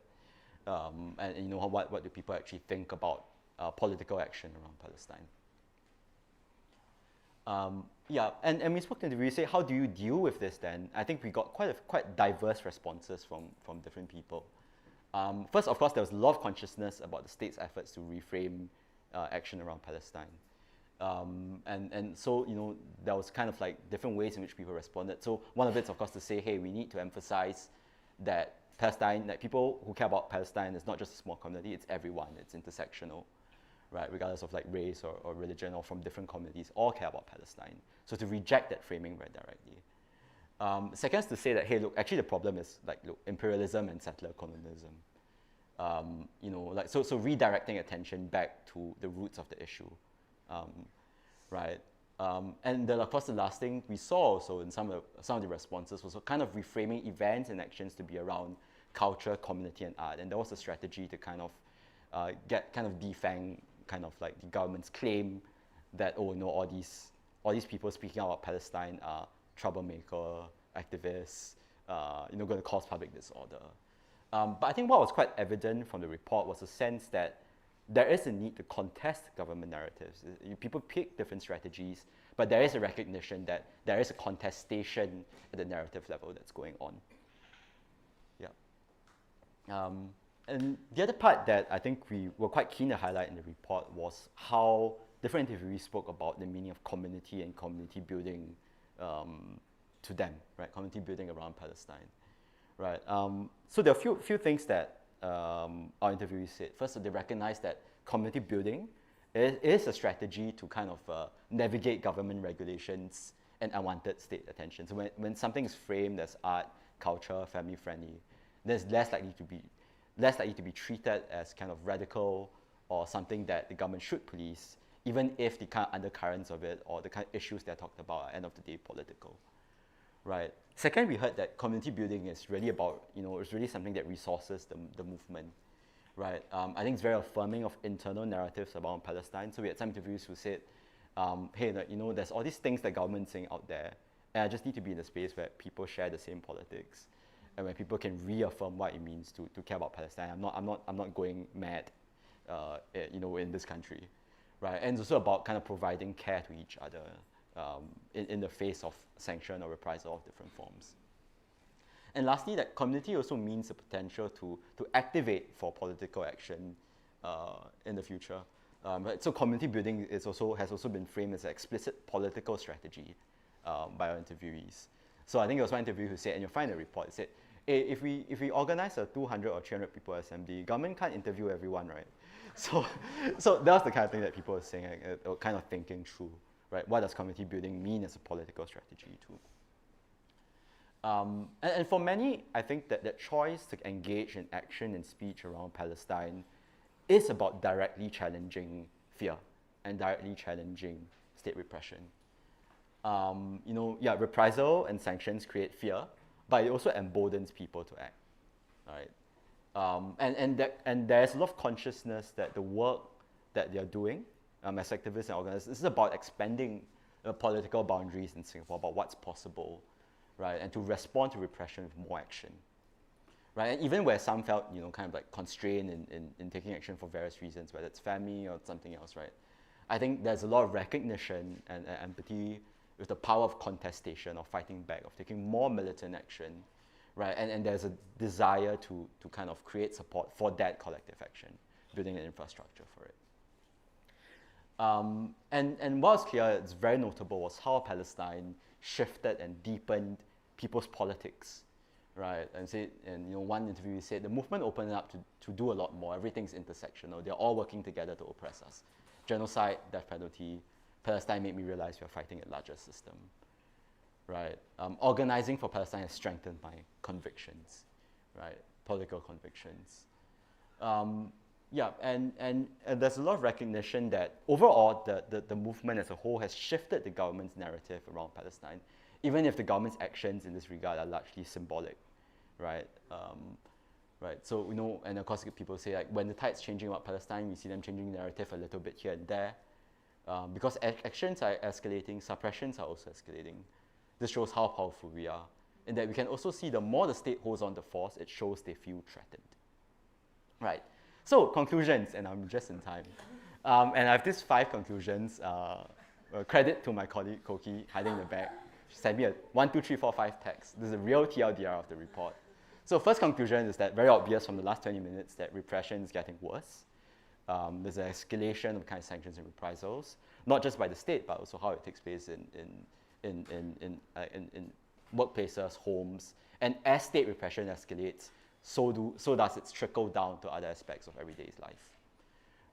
and what do people actually think about political action around Palestine. Yeah, and we spoke to the interview, say, how do you deal with this then? I think we got quite diverse responses from different people. First, of course, there was a lot of consciousness about the state's efforts to reframe action around Palestine. And so, there was kind of like different ways in which people responded. So one of it's, of course, to say, hey, we need to emphasize that Palestine, that people who care about Palestine is not just a small community, it's everyone, it's intersectional, right? Regardless of like race or religion or from different communities, all care about Palestine. So to reject that framing very directly. Second is to say that, hey, look, actually the problem is like, look, imperialism and settler colonialism. So redirecting attention back to the roots of the issue, right? And then, of course, the last thing we saw also in some of the responses was kind of reframing events and actions to be around culture, community, and art. And there was a strategy to kind of defang kind of like the government's claim that, oh no, all these people speaking about Palestine are troublemaker, activists, going to cause public disorder. But I think what was quite evident from the report was a sense that there is a need to contest government narratives. People pick different strategies, but there is a recognition that there is a contestation at the narrative level that's going on. Yeah. And the other part that I think we were quite keen to highlight in the report was how different interviewees spoke about the meaning of community and community building to them, right? Community building around Palestine, right? So there are a few things that our interviewees said. First, they recognized that community building is a strategy to kind of navigate government regulations and unwanted state attention. So when something is framed as art, culture, family friendly, there's less likely to be treated as kind of radical or something that the government should police, even if the kind of undercurrents of it or the kind of issues they're talked about are at the end of the day political, right? Second, we heard that community building is really about, it's really something that resources the movement, right? I think it's very affirming of internal narratives about Palestine. So we had some interviews who said, hey, there's all these things that government's saying out there, and I just need to be in a space where people share the same politics, and where people can reaffirm what it means to care about Palestine. I'm not going mad, in this country, right? And it's also about kind of providing care to each other in the face of sanction or reprisal of different forms. And lastly, that community also means the potential to activate for political action in the future. Right? So community building has also been framed as an explicit political strategy by our interviewees. So I think there was one interview who said, and you'll find the report, it said, hey, if we organize a 200 or 300 people assembly, government can't interview everyone, right? So that was the kind of thing that people were saying, kind of thinking through. Right? What does community building mean as a political strategy too? And for many, I think that choice to engage in action and speech around Palestine is about directly challenging fear and directly challenging state repression. Reprisal and sanctions create fear, but it also emboldens people to act. Right? And there's a lot of consciousness that the work that they're doing as activists and organizers, this is about expanding political boundaries in Singapore, about what's possible, right? And to respond to repression with more action, right? And even where some felt, kind of like constrained in taking action for various reasons, whether it's family or something else, right? I think there's a lot of recognition and empathy with the power of contestation, of fighting back, of taking more militant action, right? And there's a desire to kind of create support for that collective action, building an infrastructure for it. And what was clear, it's very notable, was how Palestine shifted and deepened people's politics, right? And one interview said the movement opened up to do a lot more. Everything's intersectional. They're all working together to oppress us. Genocide, death penalty, Palestine made me realize we're fighting a larger system, right? Organizing for Palestine has strengthened my convictions, right? Political convictions. And there's a lot of recognition that overall the movement as a whole has shifted the government's narrative around Palestine, even if the government's actions in this regard are largely symbolic, right? Right. So and of course people say like when the tide's changing about Palestine, we see them changing the narrative a little bit here and there, because actions are escalating, suppressions are also escalating. This shows how powerful we are, and that we can also see the more the state holds on to force, it shows they feel threatened, right? So conclusions, and I'm just in time. And I have these 5 conclusions. credit to my colleague Koki hiding in the back. She sent me a 1, 2, 3, 4, 5 text. This is a real TLDR of the report. So first conclusion is that very obvious from the last 20 minutes that repression is getting worse. There's an escalation of kind of sanctions and reprisals, not just by the state, but also how it takes place in workplaces, homes. And as state repression escalates, so does it trickle down to other aspects of everyday life,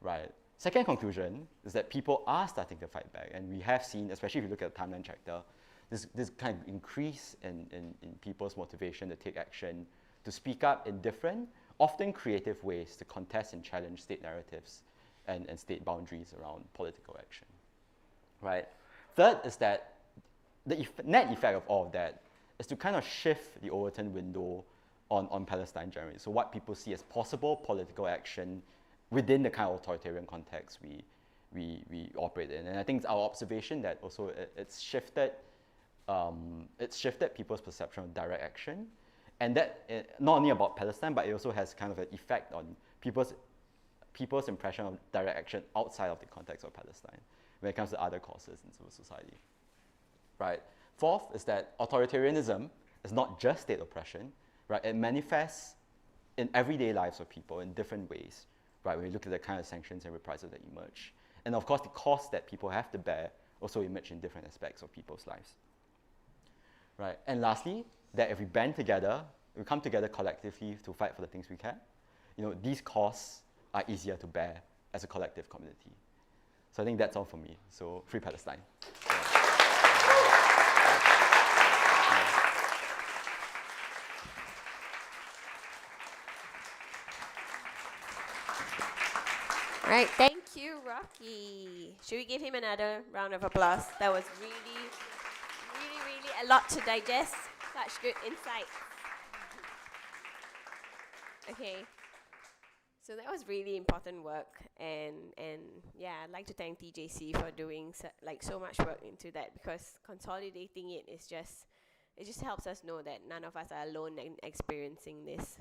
right? Second conclusion is that people are starting to fight back, and we have seen, especially if you look at the timeline chapter, this kind of increase in people's motivation to take action, to speak up in different, often creative ways to contest and challenge state narratives and state boundaries around political action, right? Third is that the net effect of all of that is to kind of shift the Overton window on Palestine generally. So what people see as possible political action within the kind of authoritarian context we operate in. And I think it's our observation that also it's shifted people's perception of direct action. And that not only about Palestine, but it also has kind of an effect on people's impression of direct action outside of the context of Palestine when it comes to other causes in civil society, right? Fourth is that authoritarianism is not just state oppression, right? It manifests in everyday lives of people in different ways, right? When we look at the kind of sanctions and reprisals that emerge. And of course, the costs that people have to bear also emerge in different aspects of people's lives, right? And lastly, that if we band together, we come together collectively to fight for the things we can, these costs are easier to bear as a collective community. So I think that's all for me. So free Palestine. Right, thank you, Rocky. Should we give him another round of applause? That was really a lot to digest. Such good insight. Okay, so that was really important work, and yeah, I'd like to thank TJC for doing so much work into that, because consolidating it just helps us know that none of us are alone in experiencing this.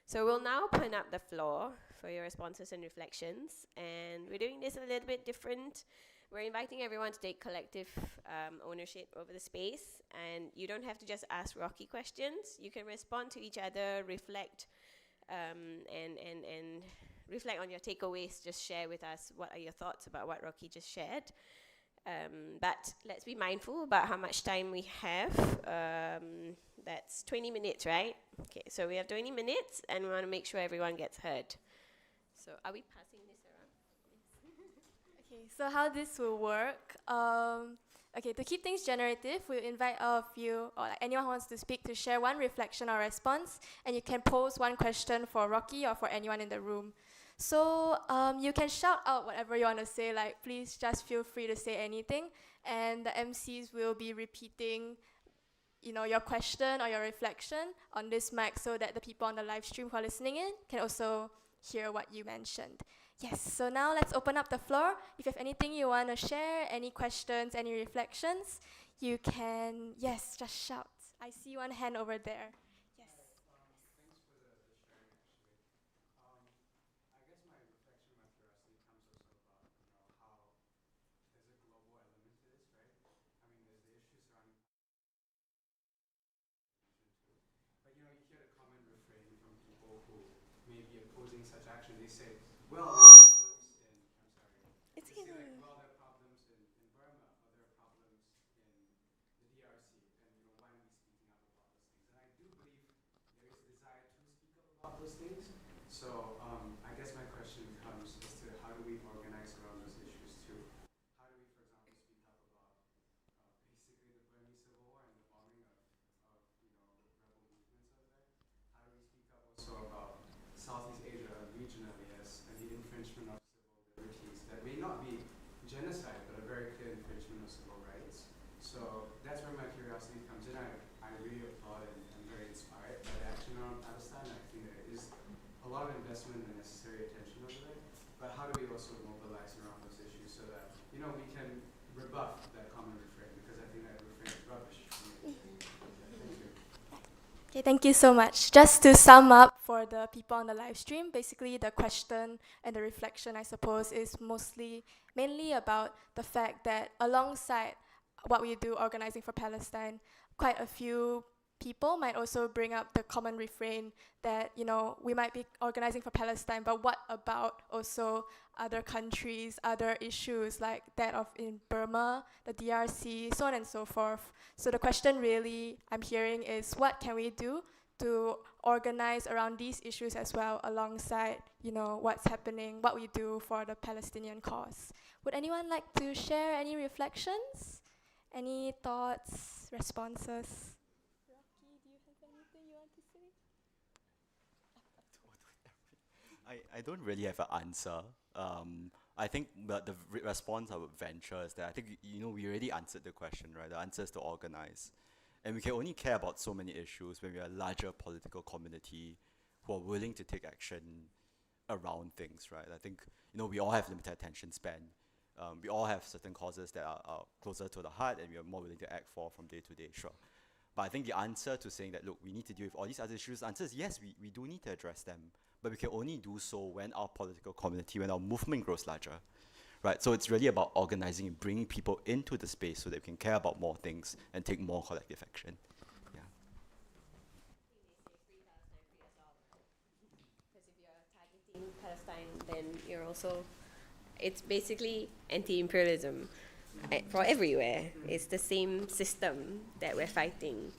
So we'll now open up the floor for your responses and reflections, and we're doing this a little bit different. We're inviting everyone to take collective ownership over the space, and you don't have to just ask Rocky questions. You can respond to each other, reflect, and reflect on your takeaways. Just share with us what are your thoughts about what Rocky just shared. But let's be mindful about how much time we have. That's 20 minutes, right? Okay, so we have 20 minutes, and we want to make sure everyone gets heard. So are we passing this around? Okay, so how this will work. Okay, to keep things generative, we'll invite all of you, or anyone who wants to speak, to share one reflection or response, and you can pose one question for Rocky or for anyone in the room. So you can shout out whatever you want to say, like please just feel free to say anything, and the MCs will be repeating your question or your reflection on this mic so that the people on the live stream who are listening in can also hear what you mentioned. Yes, so now let's open up the floor. If you have anything you want to share, any questions, any reflections, you can, yes, just shout. I see one hand over there. Yes. Thanks for the sharing, actually. I guess my reflection, my curiosity comes also about, how there's a global element to this, right? I mean, there's the issue surrounding too. But, you hear the common refrain from people who may be opposing such action. They say, well, there are problems in, I'm sorry. It's They say, okay. well, there are problems in Burma, or there are problems in the DRC, and, why aren't we speaking up about those things? And I do believe there is a desire to speak up about those things. So I guess my question comes as to how do we organize around those issues too? How do we, for example, speak up about basically the Burmese civil war and the bombing of rebel movements over there? How do we speak up also about Southeast Asia regionally as the infringement of civil liberties that may not be genocide, but a very clear infringement of civil rights? So that's where my curiosity comes in. I really applaud and I'm very inspired by the action around Palestine. I think there is a lot of investment and necessary attention over there. But how do we also mobilize around those issues so that, we can rebuff that common refrain? Because I think that refrain is rubbish. Thank you. Okay, thank you so much. Just to sum up, for the people on the live stream. Basically, the question and the reflection, I suppose, is mainly about the fact that alongside what we do organizing for Palestine, quite a few people might also bring up the common refrain that, you know, we might be organizing for Palestine, but what about also other countries, other issues like that of in Burma, the DRC, so on and so forth. So the question really I'm hearing is, what can we do to organize around these issues as well, alongside, you know, what's happening, what we do for the Palestinian cause. Would anyone like to share any reflections? Any thoughts, responses? Rocky, do you have anything you want to say? I don't really have an answer. I think the response I would venture is that I think, you know, we already answered the question, right? The answer is to organize. And we can only care about so many issues when we are a larger political community who are willing to take action around things, right? I think, you know, we all have limited attention span. We all have certain causes that are closer to the heart and we are more willing to act for from day to day, sure. But I think the answer to saying that, look, we need to deal with all these other issues, the answer is yes, we do need to address them. But we can only do so when our political community, when our movement grows larger, right? So it's really about organizing and bringing people into the space so that we can care about more things and take more collective action. Yeah. Because if you're targeting Palestine, then you're also, it's basically anti-imperialism for everywhere. It's the same system that we're fighting.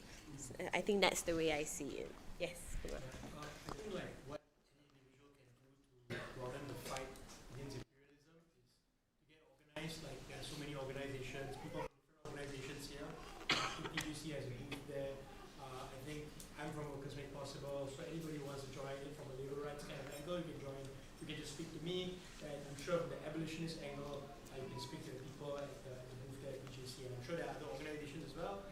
I think that's the way I see it. Yes. I think like what any individual can do to broaden the fight against imperialism is to get organized. Like there are so many organizations, people from different organizations here. TPUC has a booth there. I think I'm from Workers Make Possible, so anybody who wants to join it from a labor rights kind of angle, you can join. You can just speak to me, and I'm sure from the abolitionist angle, you can speak to the people at the booth there at BJC, and I'm sure there are other organizations as well.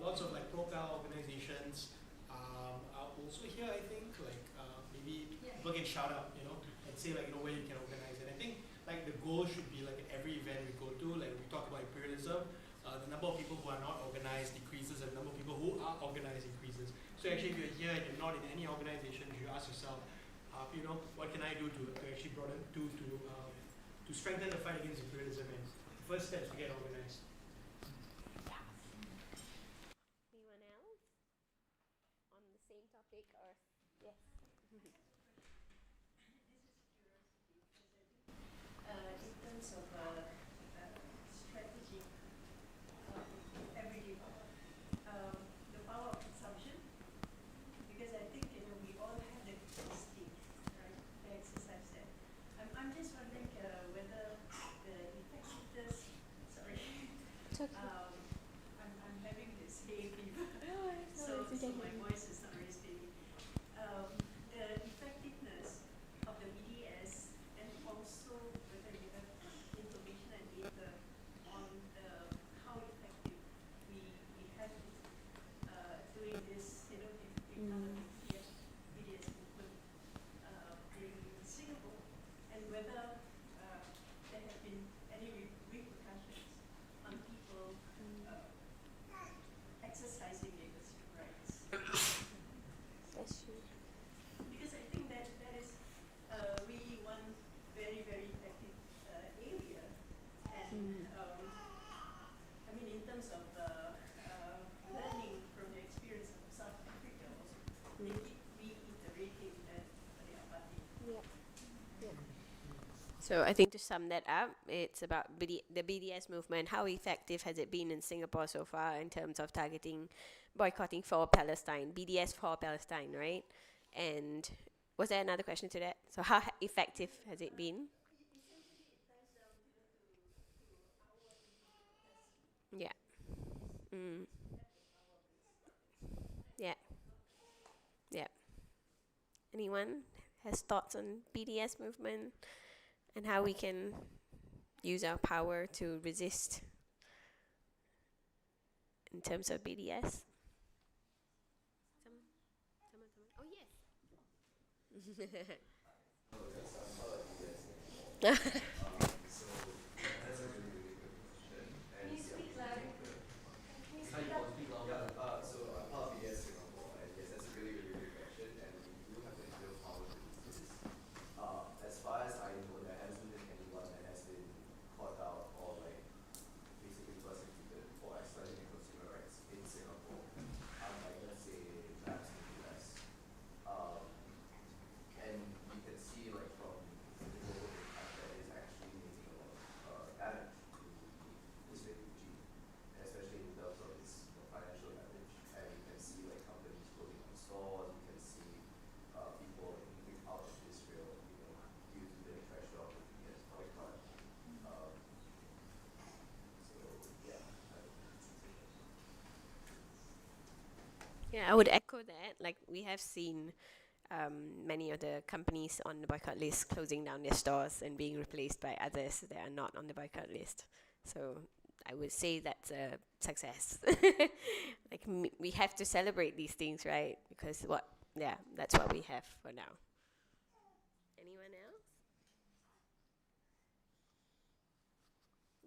Lots of like propel organizations are also here, I think, like maybe people can shout out, you know, and say like, you know, where you can organize. And I think like the goal should be like at every event we go to, like we talk about imperialism, the number of people who are not organized decreases and the number of people who are organized increases. So actually if you're here and you're not in any organization, you ask yourself, you know, what can I do to actually broaden, to strengthen the fight against imperialism, and the first step is to get organized. Anyone else on the same topic or yes? In terms of strategy, everyday power, the power of consumption, because I think, you know, we all have the capacity, right, to exercise that. I'm just wondering whether the effectiveness, sorry, I'm having this hay fever, so my voice is not very steady. The effectiveness of the BDS, and also whether you have information and data on how effective we have doing this, you know, BDS movement in Singapore, and whether there have been any repercussions on people exercising their rights. Because I think that is really one very, very effective area. And I mean, in terms of learning from the experience of South Africa also, they keep reiterating that they are party. So I think to sum that up, it's about the BDS movement. How effective has it been in Singapore so far in terms of targeting, boycotting for Palestine, BDS for Palestine, right? And was there another question to that? So how effective has it been? Yeah. Yeah. Yeah. Anyone has thoughts on BDS movement and how we can use our power to resist in terms of BDS? Someone. Oh yes. Yeah, I would echo that. Like, we have seen many of the companies on the boycott list closing down their stores and being replaced by others that are not on the boycott list. So I would say that's a success. Like, we have to celebrate these things, right? Because that's what we have for now. Anyone else?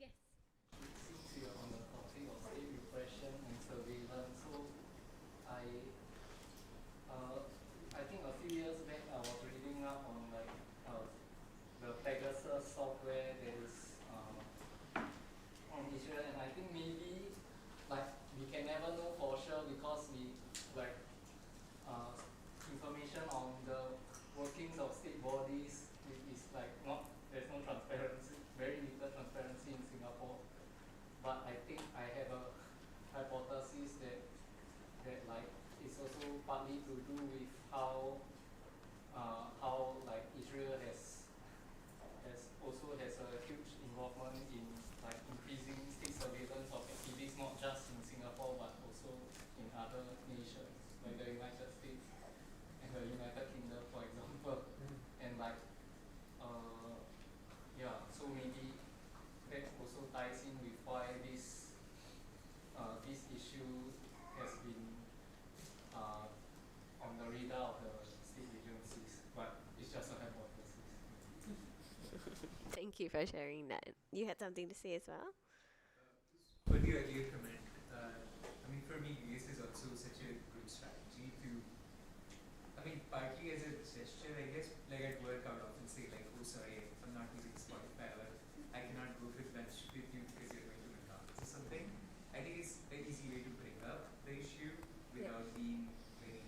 Yes. Since we are on the topic of state repression and surveillance, so I I think a few years back I was reading up on like the Pegasus software that is on Israel, and I think maybe like we can never know for sure because we like information on the workings of state bodies is like not, there's no transparency, very little transparency in Singapore. But I think I have a hypothesis that like it's also partly to do with how like Israel also has a huge involvement in like increasing state surveillance of activists, not just in Singapore but also in other nations like the United States and the United Kingdom, for example. And like so maybe that also ties in with why this issue has been on the radar of the state agencies, but it's just a hypothesis. Thank you for sharing that. You had something to say as well? What do you earlier comment? I mean, for me, this is also such a good strategy to, I mean, partly as a gesture, I guess, like at work, I would often say, like, oh, sorry, I'm not using Spotify, or I cannot go for lunch with you because you're going to McDonald's or something. I think it's an easy way to bring up the issue without being very,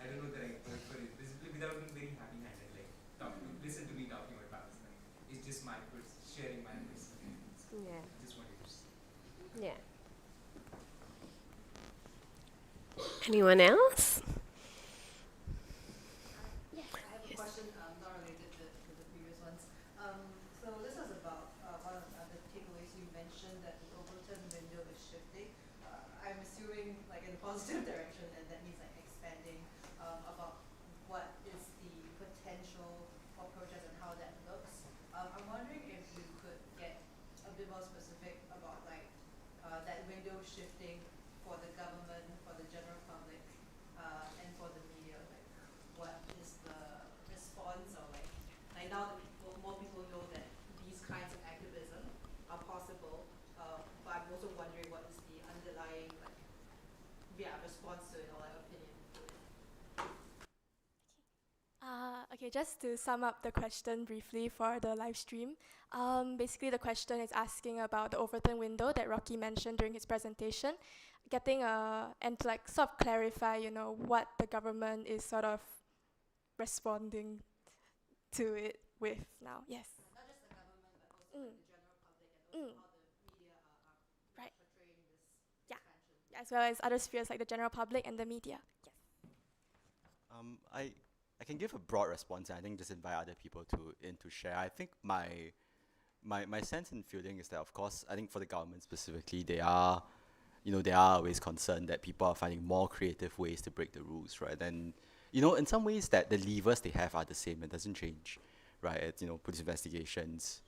I don't know the right word for it, without being very happy-handed, like, listen to me talking about Palestine. It's just my sharing my personal feelings. Yeah. I just wanted to say. Yeah. Anyone else? Yes, I have a question not related to the previous ones. So this was about one of the takeaways you mentioned that the Overton window is shifting. I'm assuming like in a positive direction, and that means like expanding about what is the potential for protest and how that looks. I'm wondering if you could get a bit more specific about like that window shifting for the government, for the general public, and for the media. Like, what is the response, or like now that more people know that these kinds of activism are possible, but I'm also wondering what is the underlying response to it, or like opinion to it. Okay, just to sum up the question briefly for the live stream. Basically, the question is asking about the Overton window that Rocky mentioned during his presentation, and to like sort of clarify, what the government is sort of responding to it with now. Yes. Not just the government, but also like the general public, and also how the media are Right. portraying this Yeah. expansion. As well as other spheres like the general public and the media. Yes. I can give a broad response, and I think just invite other people to share. I think my sense and feeling is that, of course, I think for the government specifically, they are always concerned that people are finding more creative ways to break the rules, right? And in some ways that the levers they have are the same. It doesn't change, right? It's, police investigations,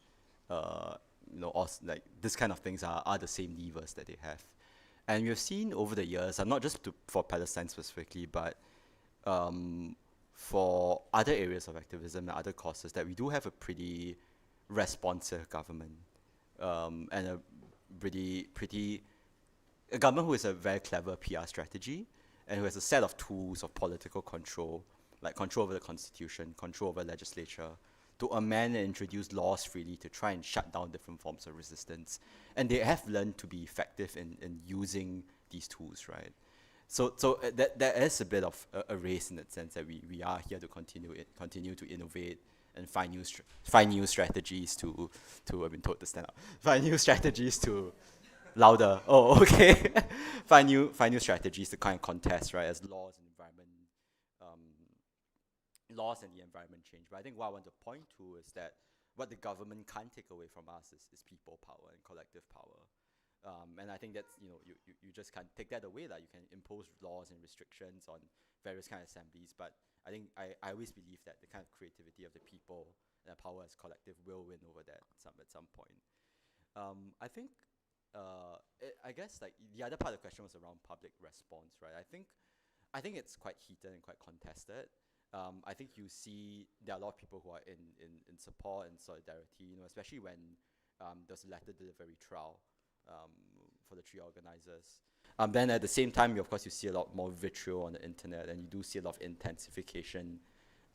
like this kind of things are the same levers that they have. And we've seen over the years, and not just for Palestine specifically, but for other areas of activism and other causes, that we do have a pretty responsive government, and a government who has a very clever PR strategy, and who has a set of tools of political control, like control over the constitution, control over legislature, to amend and introduce laws freely to try and shut down different forms of resistance. And they have learned to be effective in using these tools, right? So there is a bit of a race in that sense, that we are here to continue to innovate and find new strategies to I've been told to stand up. Find new strategies to louder. Oh, okay. find new strategies to kind of contest, right, as laws and the environment change. But I think what I want to point to is that what the government can't take away from us is people power and collective power. And I think that's, you just can't take that away. That you can impose laws and restrictions on various kind of assemblies, but I think I always believe that the kind of creativity of the people and the power as collective will win over that at some point. I think, I guess like the other part of the question was around public response, right? I think it's quite heated and quite contested. I think you see there are a lot of people who are in support and solidarity, especially when there's a letter delivery trial for the three organizers. Then at the same time, of course, you see a lot more vitriol on the internet, and you do see a lot of intensification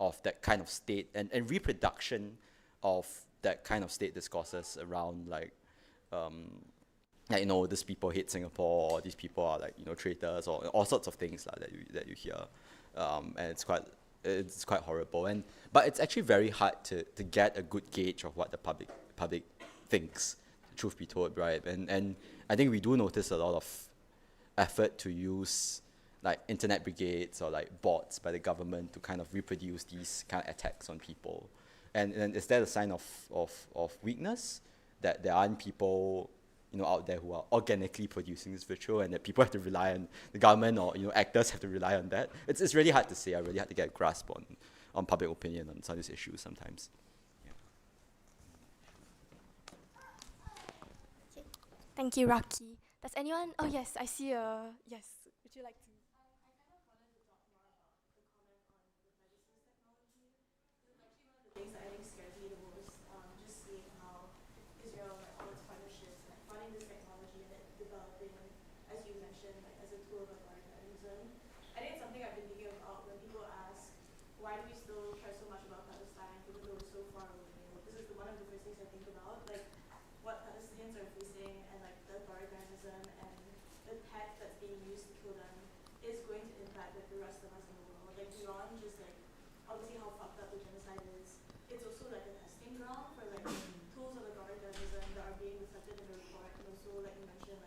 of that kind of state and reproduction of that kind of state discourses around these people hate Singapore, or these people are traitors, or all sorts of things that you hear, and it's quite horrible. But it's actually very hard to get a good gauge of what the public thinks. Truth be told, right? And I think we do notice a lot of effort to use internet brigades or bots by the government to kind of reproduce these kind of attacks on people. And is that a sign of weakness, that there aren't people out there who are organically producing this vitriol, and that people have to rely on the government, or actors have to rely on that? It's really hard to say. I really had to get a grasp on public opinion on some of these issues sometimes. Okay. Thank you, Rocky. Does anyone? Oh yes, I see a yes. Would you like to? Things that I think scares me the most, just seeing how Israel, all its partnerships, funding this technology and it developing, as you mentioned, as a tool of authoritarianism. I think it's something I've been thinking about when people ask, why do we still care so much about Palestine, even though we're so far away? This is one of the first things I think about, what Palestinians are facing, and the authoritarianism and the tech that's being used to kill them is going to impact the rest of us in the world. Beyond just obviously how fucked up the genocide is, it's also a testing ground for tools of authoritarianism that are being reflected in the report, and also you mentioned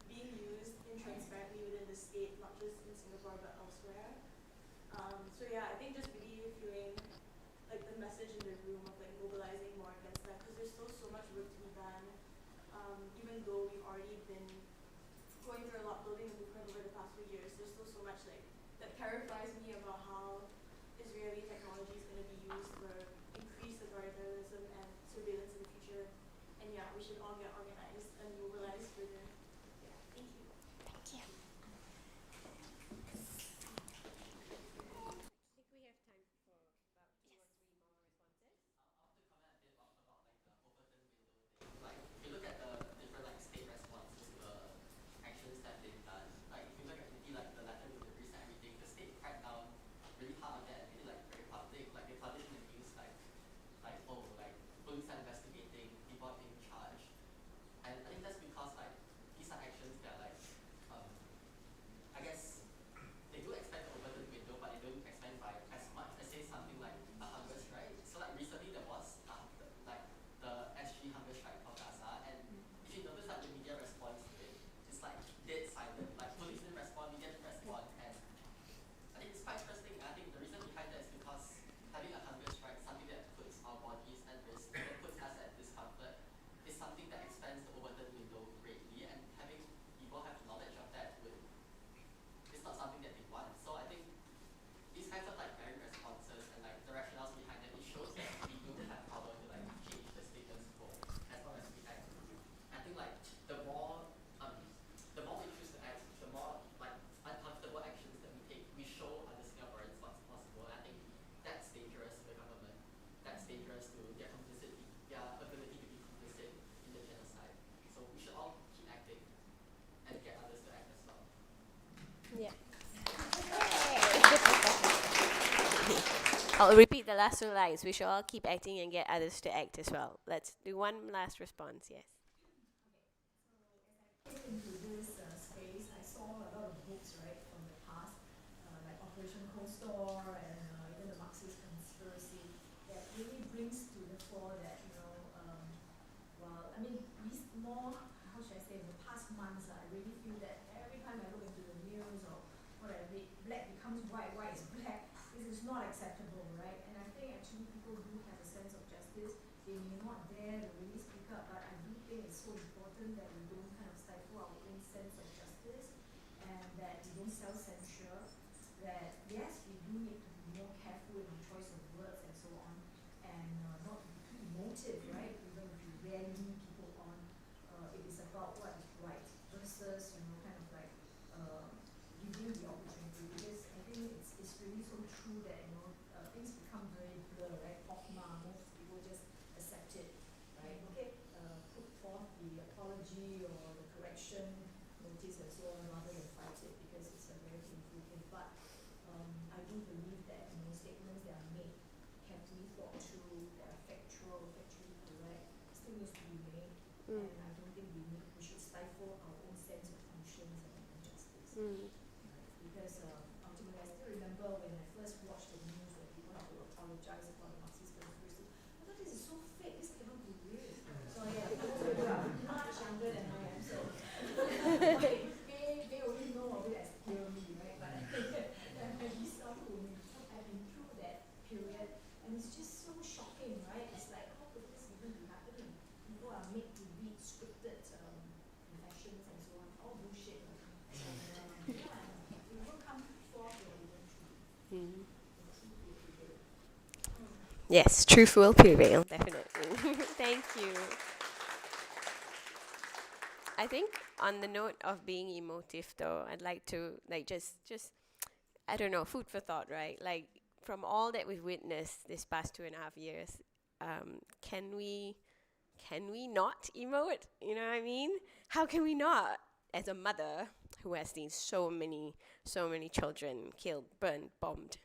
being used intransparently within the state, not just in Singapore but elsewhere. So yeah, I think just really feeling the message in the room of mobilizing more against that, because there's still so much work to be done. Even though we've already been going through a lot, building a movement over the past few years, there's still so much that terrifies me about how Israeli technology is going to be used for increased authoritarianism and surveillance in the future. And yeah, we should all get organized and mobilize further. Yeah, thank you. Thank you. I think we have time for about 2 or 3 more responses. I want to comment a bit about the Overton window thing. If you look at the different state responses to the actions that have been done, if you look at maybe the letter deliveries and everything, the state cracked down really hard on that, and made it very public. They published in the news police are investigating, people are being charged. And I think that's because these are actions that I guess they do expand the Overton window, but they don't expand by as much. I say something like a hunger strike. So recently there was the SG hunger strike for Gaza, and if you notice the media response to it, it's dead silent. Police didn't respond, media didn't respond, and I think it's quite interesting. I think the reason behind that is because having a hunger strike, something that puts our bodies at risk, that puts us at discomfort, is something that expands the Overton window greatly, and having people have knowledge of that it's not something that they want. So I think these kinds of varying responses and the rationales behind them, it shows that we do have power to change the status quo as long as we act. I think the more we choose to act, the more uncomfortable actions that we take, we show other Singaporeans what's possible. And I think that's dangerous to the government. That's dangerous to their ability to be complicit in the genocide. So we should all keep acting and get others to act as well. Yeah. I'll repeat the last 2 lines. We should all keep acting and get others to act as well. Let's do one last response, yes. Into this space, I saw a lot of books, from the past, like Operation Cold Store and even the Marxist conspiracy, that really brings to the fore that, more, how should I say, in the past months, I really feel that every time I look into the news or what I read, black becomes white, white is black. This is not acceptable, right? And I think actually people do have a sense of justice. They may not dare to really speak up, but I do think it's so important that we don't kind of stifle fightive, right? Even if you rally people on, it is about what is right versus, kind of like giving the opportunity. Because I think it's really so true that, things become very blur, right? Hofma, most people just accept it, right? Okay, put forth the apology or the correction notice and so on rather than fight it because it's a very painful thing. But I do believe that, statements that are made carefully thought through, that are factually correct, still needs to be made. And I don't think we should stifle our own sense of conscience and justice. Right? Because ultimately, I still remember when I first watched the news when people had to apologize about the Marxist conspiracy. I thought this is so fake, this cannot be real. So yeah, most people are much younger than I am, so may only know of it as theory, right? But there might be some who have been through that period, and it's just so shocking, right? It's like, how could this even be happening? People are made to read scripted confessions and so on, all bullshit. And it will come forth or eventually. The truth will prevail. Yes, truth will prevail, definitely. Thank you. I think on the note of being emotive though, I'd like to just I don't know, food for thought, right? Like from all that we've witnessed this past 2.5 years, can we not emote? You know what I mean? How can we not? As a mother who has seen so many children killed, burned, bombed,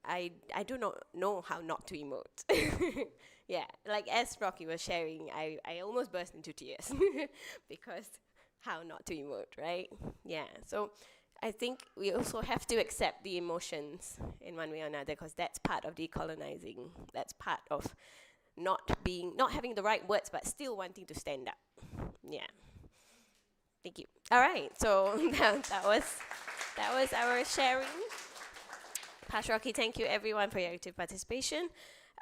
I do not know how not to emote. Yeah, like as Rocky was sharing, I almost burst into tears because how not to emote, right? Yeah, so I think we also have to accept the emotions in one way or another because that's part of decolonizing. That's part of not having the right words but still wanting to stand up. Yeah. Thank you. All right, so that was our sharing. Rocky, thank you everyone for your active participation.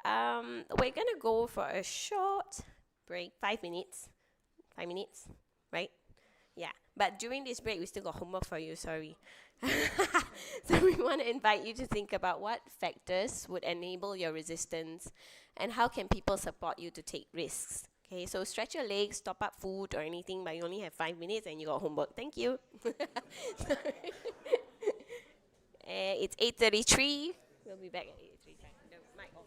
We're gonna go for a short break, 5 minutes. 5 minutes, right? Yeah. But during this break, we still got homework for you. Sorry. So we want to invite you to think about what factors would enable your resistance, and how can people support you to take risks. Okay. So stretch your legs, top up food or anything, but you only have 5 minutes, and you got homework. Thank you. It's 8:33. We'll be back at 8:33. The mic off.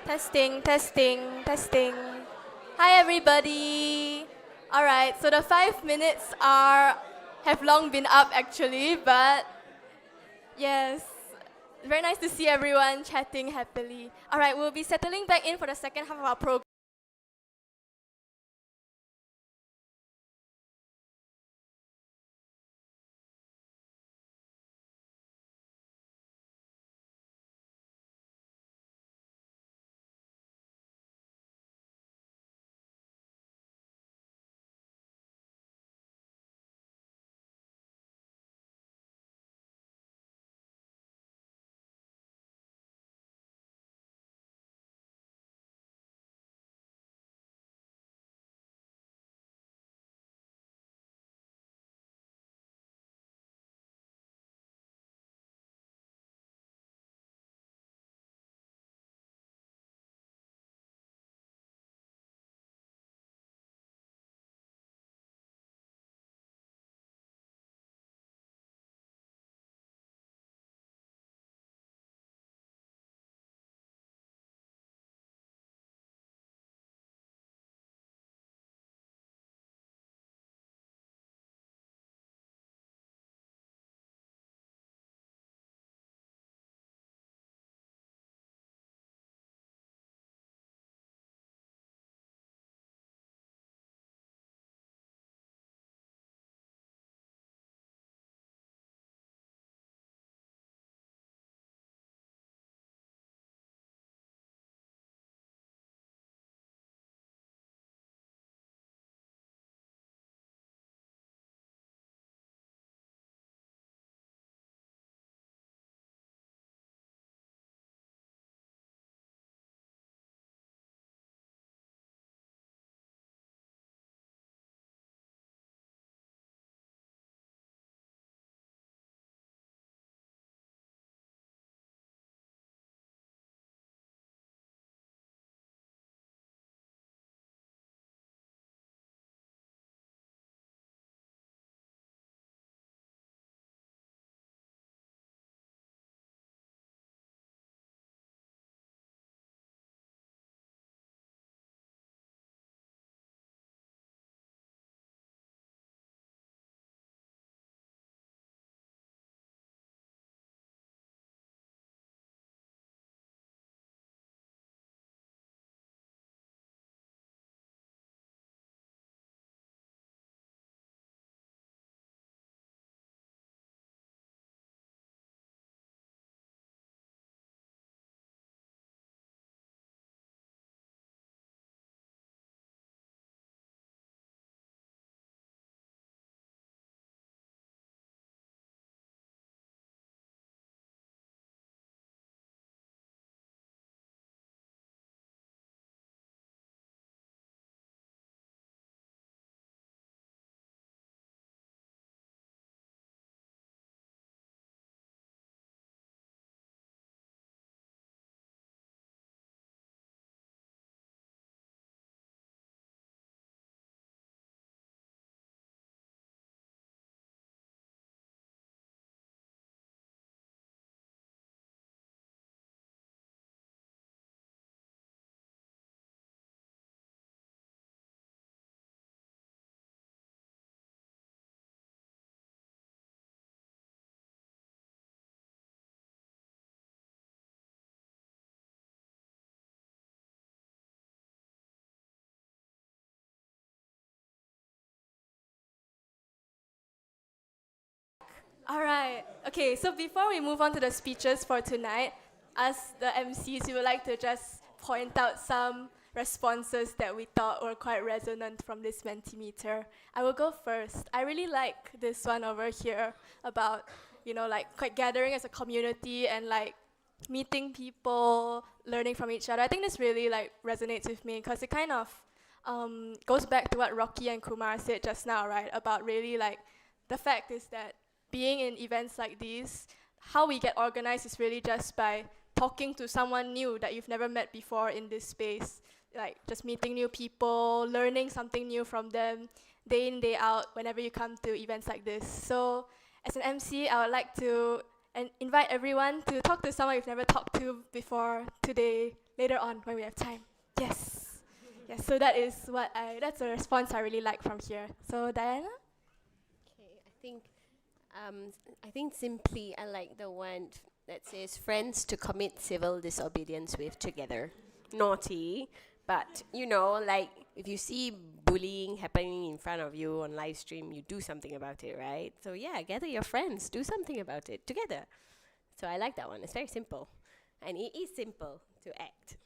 Testing, testing, testing. Hi everybody. All right, so the 5 minutes have long been up actually, but yes, very nice to see everyone chatting happily. All right, we'll be settling back in for the second half of our program. All right. Okay, so before we move on to the speeches for tonight, as the MCs, we would like to just point out some responses that we thought were quite resonant from this Mentimeter. I will go first. I really like this one over here about, like quite gathering as a community and like meeting people, learning from each other. I think this really like resonates with me because it kind of goes back to what Rocky and Kumar said just now, right? About really like the fact is that being in events like these, how we get organized is really just by talking to someone new that you've never met before in this space. Like just meeting new people, learning something new from them, day in, day out, whenever you come to events like this. So as an MC, I would like to invite everyone to talk to someone you've never talked to before today. later on when we have time. Yes. Yes, so that's a response I really like from here. So Diana? Okay, I think simply I like the one that says friends to commit civil disobedience with together. Naughty, but like if you see bullying happening in front of you on live stream, you do something about it, right? So yeah, gather your friends, do something about it together. So I like that one. It's very simple, and it is simple to act.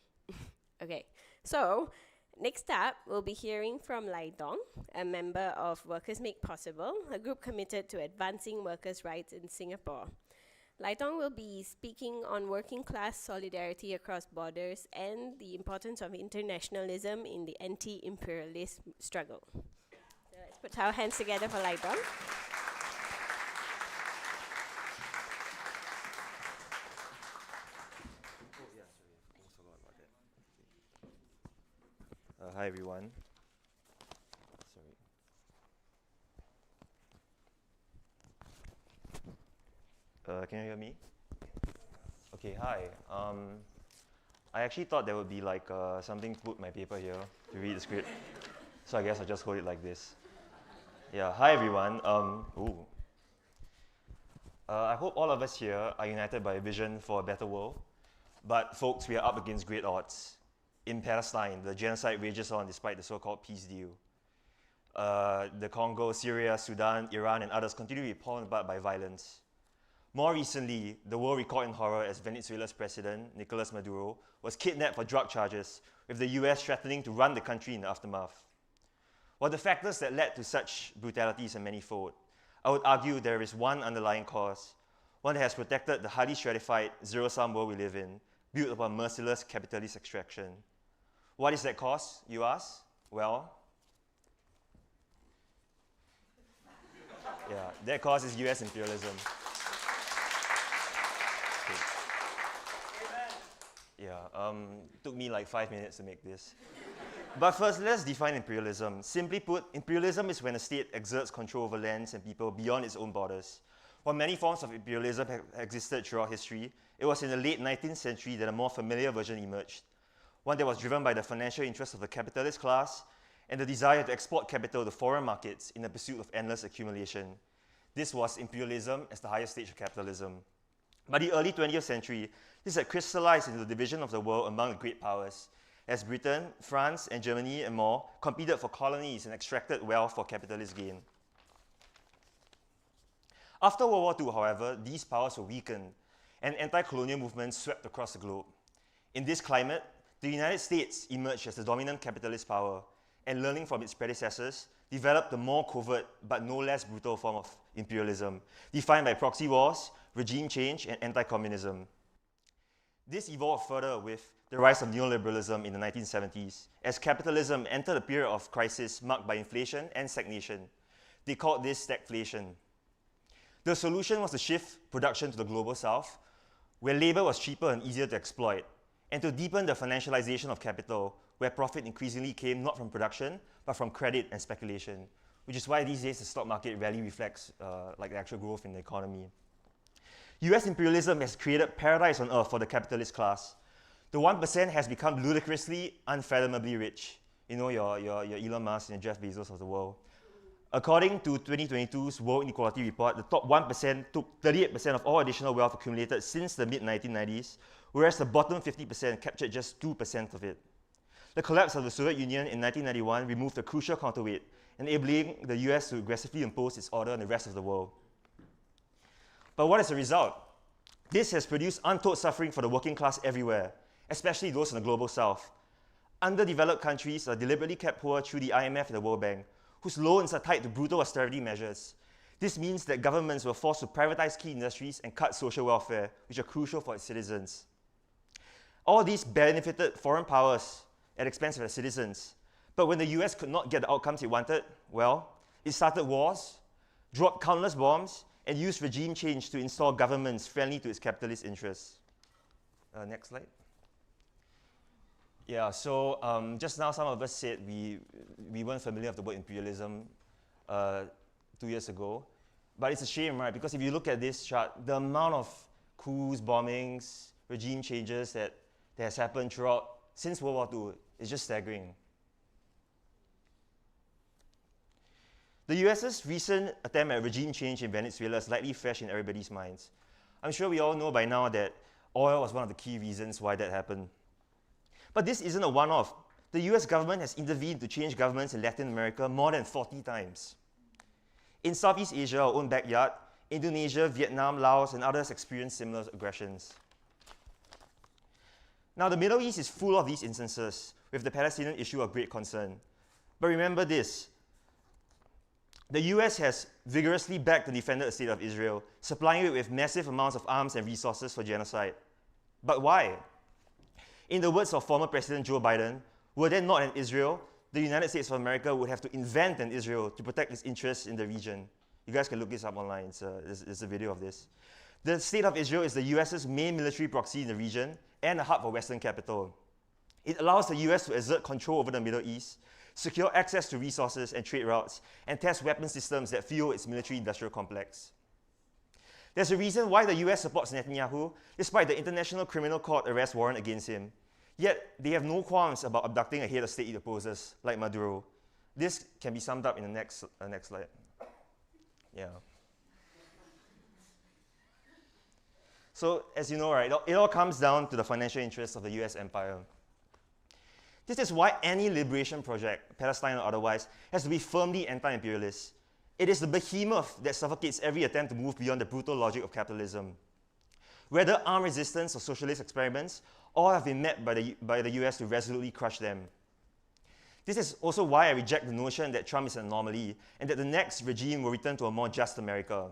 Okay, so next up, we'll be hearing from Lai Dong, a member of Workers Make Possible, a group committed to advancing workers' rights in Singapore. Lai Dong will be speaking on working class solidarity across borders and the importance of internationalism in the anti-imperialist struggle. So let's put our hands together for Lai Dong. Hi everyone. Sorry. Can you hear me? Okay, hi. I actually thought there would be like something to put my paper here to read the script. So I guess I'll just hold it like this. Yeah, hi everyone. I hope all of us here are united by a vision for a better world. But folks, we are up against great odds. In Palestine, the genocide rages on despite the so-called peace deal. The Congo, Syria, Sudan, Iran, and others continue to be torn apart by violence. More recently, the world recalled in horror as Venezuela's president, Nicolas Maduro, was kidnapped for drug charges, with the US threatening to run the country in the aftermath. While the factors that led to such brutalities are manifold, I would argue there is one underlying cause, one that has protected the highly stratified, zero-sum world we live in, built upon merciless capitalist extraction. What is that cause, you ask? Well, yeah, that cause is US imperialism. Okay. Yeah, took me like 5 minutes to make this. But first, let's define imperialism. Simply put, imperialism is when a state exerts control over lands and people beyond its own borders. While many forms of imperialism have existed throughout history, it was in the late 19th century that a more familiar version emerged. One that was driven by the financial interests of the capitalist class and the desire to export capital to foreign markets in the pursuit of endless accumulation. This was imperialism as the highest stage of capitalism. By the early 20th century, this had crystallized into the division of the world among the great powers, as Britain, France, and Germany and more competed for colonies and extracted wealth for capitalist gain. After World War II, however, these powers were weakened, and anti-colonial movements swept across the globe. In this climate, the United States emerged as the dominant capitalist power, and learning from its predecessors, developed a more covert but no less brutal form of imperialism, defined by proxy wars, regime change, and anti-communism. This evolved further with the rise of neoliberalism in the 1970s, as capitalism entered a period of crisis marked by inflation and stagnation. They called this stagflation. The solution was to shift production to the global south, where labor was cheaper and easier to exploit, and to deepen the financialization of capital, where profit increasingly came not from production, but from credit and speculation, which is why these days the stock market rarely reflects like the actual growth in the economy. US imperialism has created paradise on earth for the capitalist class. The 1% has become ludicrously, unfathomably rich. You know, your Elon Musk and Jeff Bezos of the world. According to 2022's World Inequality Report, the top 1% took 38% of all additional wealth accumulated since the mid-1990s, whereas the bottom 50% captured just 2% of it. The collapse of the Soviet Union in 1991 removed a crucial counterweight, enabling the US to aggressively impose its order on the rest of the world. But what is the result? This has produced untold suffering for the working class everywhere, especially those in the global south. Underdeveloped countries are deliberately kept poor through the IMF and the World Bank, whose loans are tied to brutal austerity measures. This means that governments were forced to privatize key industries and cut social welfare, which are crucial for its citizens. All these benefited foreign powers at the expense of their citizens. But when the US could not get the outcomes it wanted, well, it started wars, dropped countless bombs, and used regime change to install governments friendly to its capitalist interests. Next slide. Yeah, so just now some of us said we weren't familiar with the word imperialism 2 years ago. But it's a shame, right? Because if you look at this chart, the amount of coups, bombings, regime changes that that has happened throughout since World War II is just staggering. The US's recent attempt at regime change in Venezuela is likely fresh in everybody's minds. I'm sure we all know by now that oil was one of the key reasons why that happened. But this isn't a one-off. The US government has intervened to change governments in Latin America more than 40 times. In Southeast Asia, our own backyard, Indonesia, Vietnam, Laos, and others experienced similar aggressions. Now, the Middle East is full of these instances, with the Palestinian issue of great concern. But remember this, the US has vigorously backed and defended the state of Israel, supplying it with massive amounts of arms and resources for genocide. But why? In the words of former President Joe Biden, were there not an Israel, the United States of America would have to invent an Israel to protect its interests in the region. You guys can look this up online, there's a video of this. The state of Israel is the US's main military proxy in the region and a hub for Western capital. It allows the US to exert control over the Middle East, secure access to resources and trade routes, and test weapon systems that fuel its military-industrial complex. There's a reason why the US supports Netanyahu, despite the International Criminal Court arrest warrant against him. Yet, they have no qualms about abducting a head of state he opposes, like Maduro. This can be summed up in the next slide. Yeah. So, as you know, right, it all comes down to the financial interests of the US empire. This is why any liberation project, Palestine or otherwise, has to be firmly anti-imperialist. It is the behemoth that suffocates every attempt to move beyond the brutal logic of capitalism. Whether armed resistance or socialist experiments, all have been met by the US to resolutely crush them. This is also why I reject the notion that Trump is an anomaly and that the next regime will return to a more just America.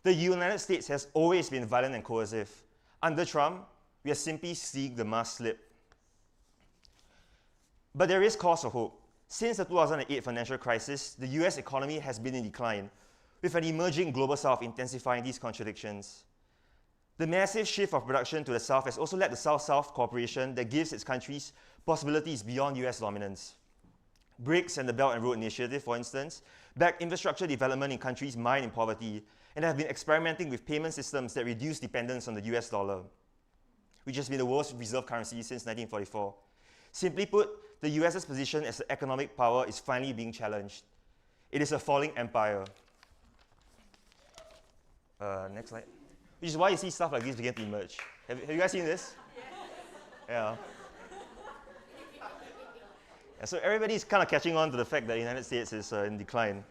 The United States has always been violent and coercive. Under Trump, we are simply seeing the mask slip. But there is cause for hope. Since the 2008 financial crisis, the US economy has been in decline, with an emerging global south intensifying these contradictions. The massive shift of production to the south has also led to South-South cooperation that gives its countries possibilities beyond US dominance. BRICS and the Belt and Road Initiative, for instance, back infrastructure development in countries mired in poverty and have been experimenting with payment systems that reduce dependence on the US dollar, which has been the world's reserve currency since 1944. Simply put, the US's position as an economic power is finally being challenged. It is a falling empire. Next slide. Which is why you see stuff like this begin to emerge. Have you guys seen this? Yeah. Yeah. So everybody's kind of catching on to the fact that the United States is in decline.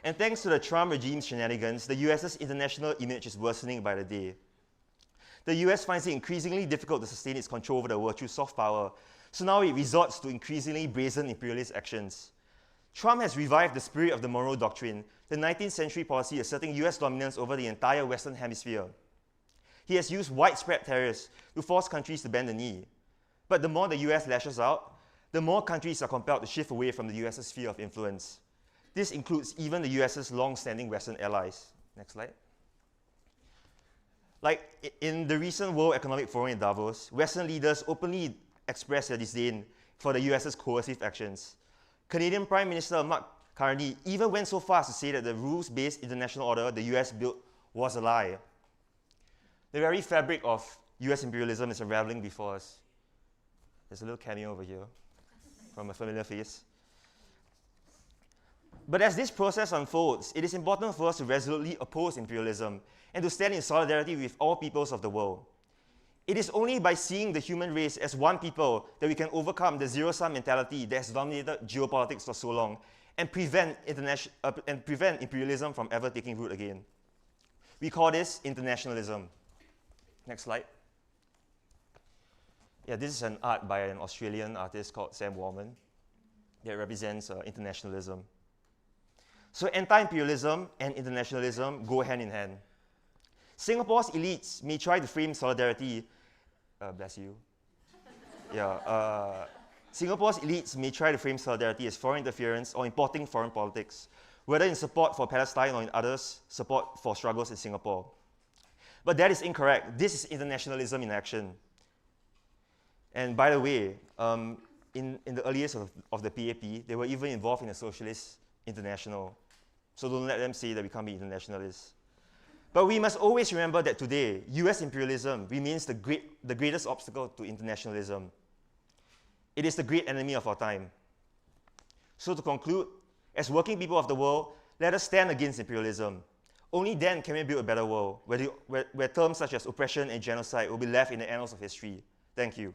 And thanks to the Trump regime's shenanigans, the US's international image is worsening by the day. The US finds it increasingly difficult to sustain its control over the world through soft power, so now it resorts to increasingly brazen imperialist actions. Trump has revived the spirit of the Monroe Doctrine, the 19th century policy asserting US dominance over the entire Western Hemisphere. He has used widespread tariffs to force countries to bend the knee. But the more the US lashes out, the more countries are compelled to shift away from the US's sphere of influence. This includes even the US's long-standing Western allies. Next slide. Like in the recent World Economic Forum in Davos, Western leaders openly expressed their disdain for the US's coercive actions. Canadian Prime Minister Mark Carney even went so far as to say that the rules-based international order the US built was a lie. The very fabric of US imperialism is unraveling before us. There's a little cameo over here from a familiar face. But as this process unfolds, it is important for us to resolutely oppose imperialism and to stand in solidarity with all peoples of the world. It is only by seeing the human race as one people that we can overcome the zero-sum mentality that has dominated geopolitics for so long and prevent imperialism from ever taking root again. We call this internationalism. Next slide. Yeah, this is an art by an Australian artist called Sam Warman that represents internationalism. So anti-imperialism and internationalism go hand in hand. Singapore's elites may try to frame solidarity, bless you. Yeah, Singapore's elites may try to frame solidarity as foreign interference or importing foreign politics, whether in support for Palestine or in others' support for struggles in Singapore. But that is incorrect. This is internationalism in action. And by the way, in the early years of the PAP, they were even involved in a socialist international. So don't let them say that we can't be internationalists. But we must always remember that today, US imperialism remains the greatest obstacle to internationalism. It is the great enemy of our time. So to conclude, as working people of the world, let us stand against imperialism. Only then can we build a better world, where terms such as oppression and genocide will be left in the annals of history. Thank you.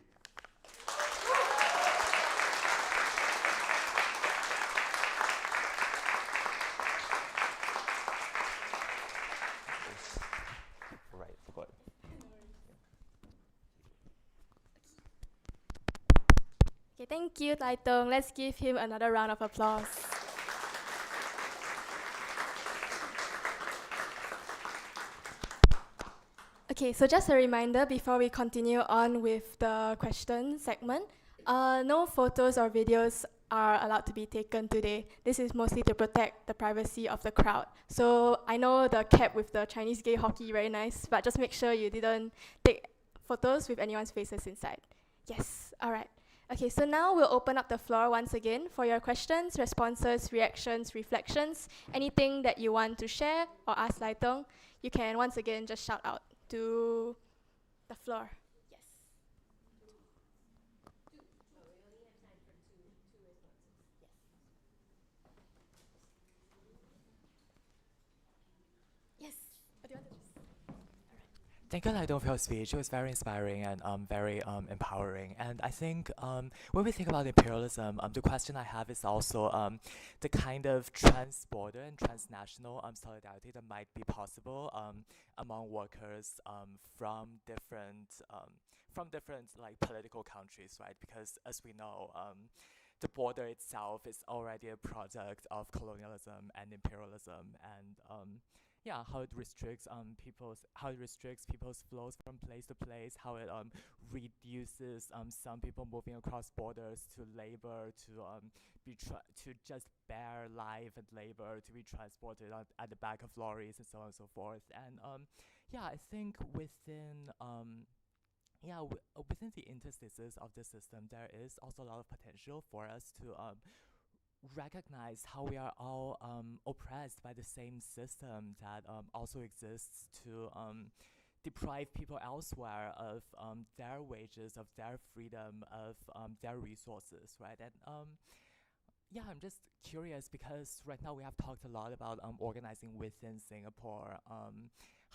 Right, forgot. Okay, thank you, Tai Tung. Let's give him another round of applause. Okay, so just a reminder before we continue on with the question segment, no photos or videos are allowed to be taken today. This is mostly to protect the privacy of the crowd. So I know the cap with the Chinese gay hockey, very nice, but just make sure you didn't take photos with anyone's faces inside. Yes, all right. Okay, so now we'll open up the floor once again for your questions, responses, reactions, reflections, anything that you want to share or ask Lai Tong, you can once again just shout out to the floor. Yes. Yes. What do you want to choose? Thank you, Lai Dong, for your speech. It was very inspiring and very empowering. And I think when we think about imperialism, the question I have is also the kind of trans-border and transnational solidarity that might be possible among workers from different like political countries, right? Because as we know, the border itself is already a product of colonialism and imperialism, and yeah, how it restricts people's flows from place to place, how it reduces some people moving across borders to labor, to just bear life and labor, to be transported at the back of lorries and so on and so forth. And yeah, I think within within the interstices of the system, there is also a lot of potential for us to recognize how we are all oppressed by the same system that also exists to deprive people elsewhere of their wages, of their freedom, of their resources, right? And yeah, I'm just curious because right now we have talked a lot about organizing within Singapore.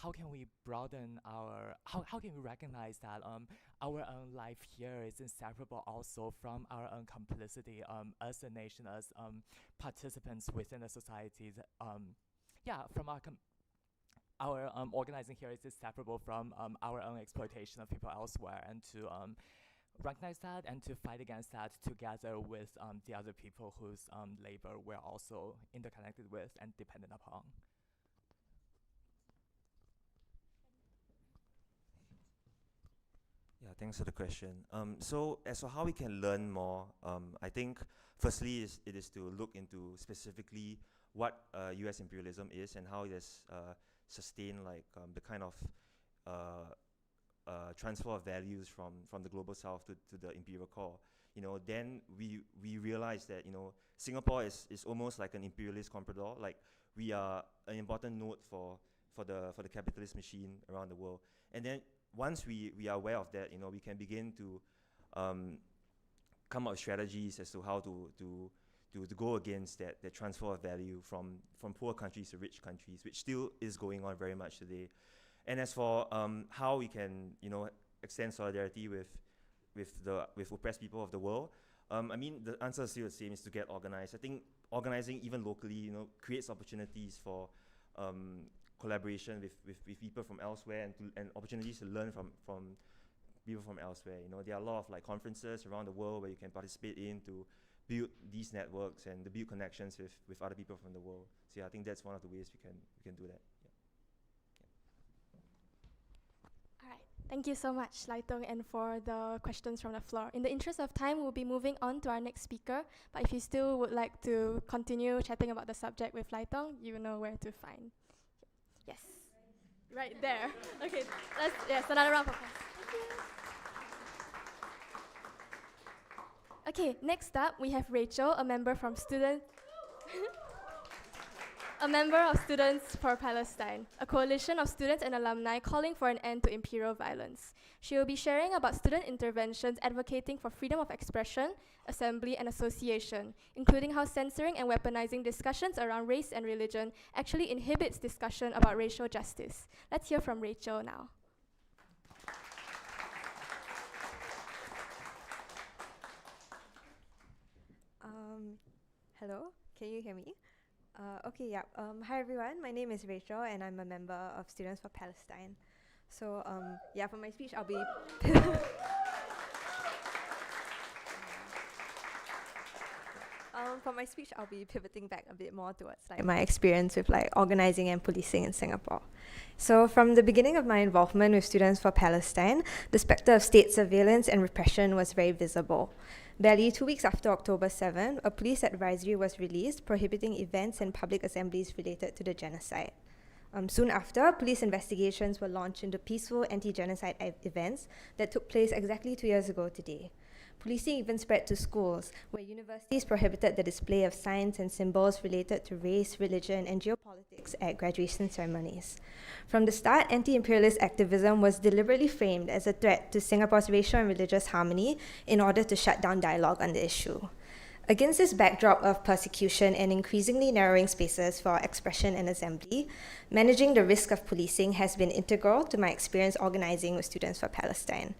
How can we broaden how can we recognize that our own life here is inseparable also from our own complicity as a nation, as participants within a society. Yeah, from our organizing here is inseparable from our own exploitation of people elsewhere, and to recognize that and to fight against that together with the other people whose labor we're also interconnected with and dependent upon. Yeah, thanks for the question. So as for how we can learn more, I think firstly it is to look into specifically what US imperialism is and how it has sustained like the kind of transfer of values from the global south to the imperial core. You know, then we realize that, you know, Singapore is almost like an imperialist comprador. Like, we are an important node for the capitalist machine around the world. And then once we are aware of that, you know, we can begin to come up with strategies as to how to go against that transfer of value from poor countries to rich countries, which still is going on very much today. And as for how we can, you know, extend solidarity with oppressed people of the world, I mean, the answer is still the same: is to get organized. I think organizing even locally, you know, creates opportunities for collaboration with people from elsewhere, and opportunities to learn from people from elsewhere. You know, there are a lot of like conferences around the world where you can participate in to build these networks and to build connections with other people from the world. So yeah, I think that's one of the ways we can do that. All right. Thank you so much, Lai Tong, and for the questions from the floor. In the interest of time, we'll be moving on to our next speaker. But if you still would like to continue chatting about the subject with Lai Tong, you know where to find. Yes. Right there. Okay. Yes, another round of applause. Thank you. Okay, next up we have Rachel, a member from student. a member of Students for Palestine, a coalition of students and alumni calling for an end to imperial violence. She will be sharing about student interventions advocating for freedom of expression, assembly, and association, including how censoring and weaponizing discussions around race and religion actually inhibits discussion about racial justice. Let's hear from Rachel now. Hello, can you hear me? Okay, yeah. Hi everyone, my name is Rachel and I'm a member of Students for Palestine. So yeah, for my speech I'll be pivoting back a bit more towards like my experience with like organizing and policing in Singapore. So from the beginning of my involvement with Students for Palestine, the spectre of state surveillance and repression was very visible. Barely 2 weeks after October 7, a police advisory was released prohibiting events and public assemblies related to the genocide. Soon after, police investigations were launched into peaceful anti-genocide events that took place exactly 2 years ago today. Policing even spread to schools, where universities prohibited the display of signs and symbols related to race, religion, and geopolitics at graduation ceremonies. From the start, anti-imperialist activism was deliberately framed as a threat to Singapore's racial and religious harmony in order to shut down dialogue on the issue. Against this backdrop of persecution and increasingly narrowing spaces for expression and assembly, managing the risk of policing has been integral to my experience organizing with Students for Palestine.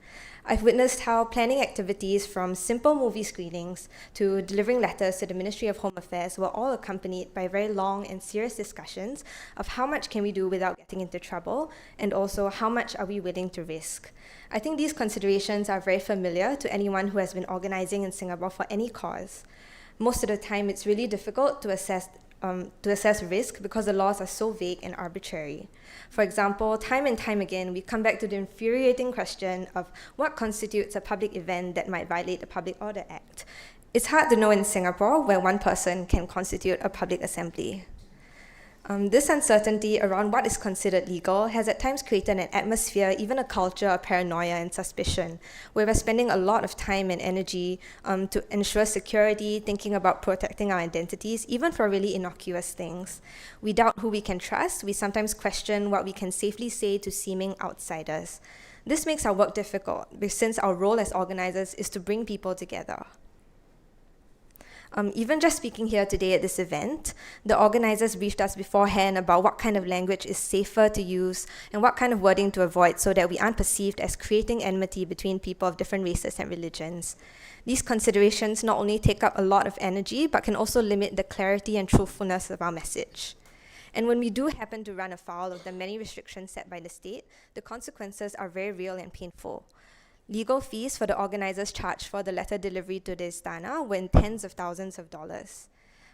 I've witnessed how planning activities from simple movie screenings to delivering letters to the Ministry of Home Affairs were all accompanied by very long and serious discussions of how much can we do without getting into trouble, and also how much are we willing to risk. I think these considerations are very familiar to anyone who has been organizing in Singapore for any cause. Most of the time, it's really difficult to assess risk because the laws are so vague and arbitrary. For example, time and time again, we come back to the infuriating question of what constitutes a public event that might violate the Public Order Act. It's hard to know in Singapore where one person can constitute a public assembly. This uncertainty around what is considered legal has at times created an atmosphere, even a culture of paranoia and suspicion, where we're spending a lot of time and energy to ensure security, thinking about protecting our identities, even for really innocuous things. We doubt who we can trust. We sometimes question what we can safely say to seeming outsiders. This makes our work difficult, since our role as organizers is to bring people together. Even just speaking here today at this event, the organizers briefed us beforehand about what kind of language is safer to use and what kind of wording to avoid so that we aren't perceived as creating enmity between people of different races and religions. These considerations not only take up a lot of energy, but can also limit the clarity and truthfulness of our message. And when we do happen to run afoul of the many restrictions set by the state, the consequences are very real and painful. Legal fees for the organizers charged for the letter delivery to the Istana were in tens of thousands of dollars.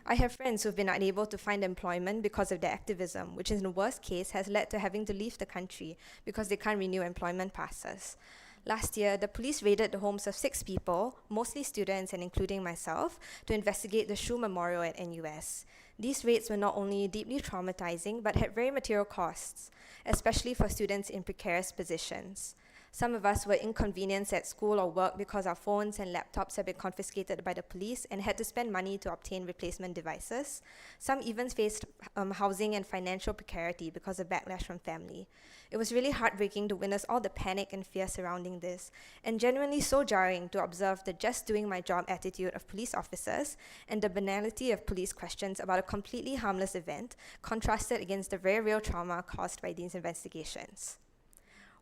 I have friends who've been unable to find employment because of their activism, which in the worst case has led to having to leave the country because they can't renew employment passes. Last year, the police raided the homes of 6 people, mostly students and including myself, to investigate the Shoe Memorial at NUS. These raids were not only deeply traumatizing, but had very material costs, especially for students in precarious positions. Some of us were inconvenienced at school or work because our phones and laptops had been confiscated by the police and had to spend money to obtain replacement devices. Some even faced housing and financial precarity because of backlash from family. It was really heartbreaking to witness all the panic and fear surrounding this, and genuinely so jarring to observe the just doing my job attitude of police officers and the banality of police questions about a completely harmless event contrasted against the very real trauma caused by these investigations.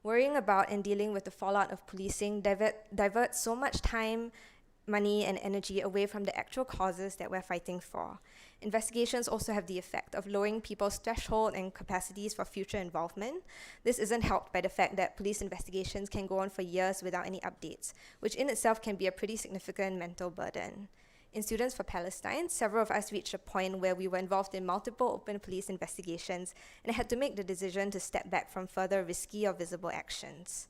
Worrying about and dealing with the fallout of policing diverts so much time, money, and energy away from the actual causes that we're fighting for. Investigations also have the effect of lowering people's threshold and capacities for future involvement. This isn't helped by the fact that police investigations can go on for years without any updates, which in itself can be a pretty significant mental burden. In Students for Palestine, several of us reached a point where we were involved in multiple open police investigations and had to make the decision to step back from further risky or visible actions.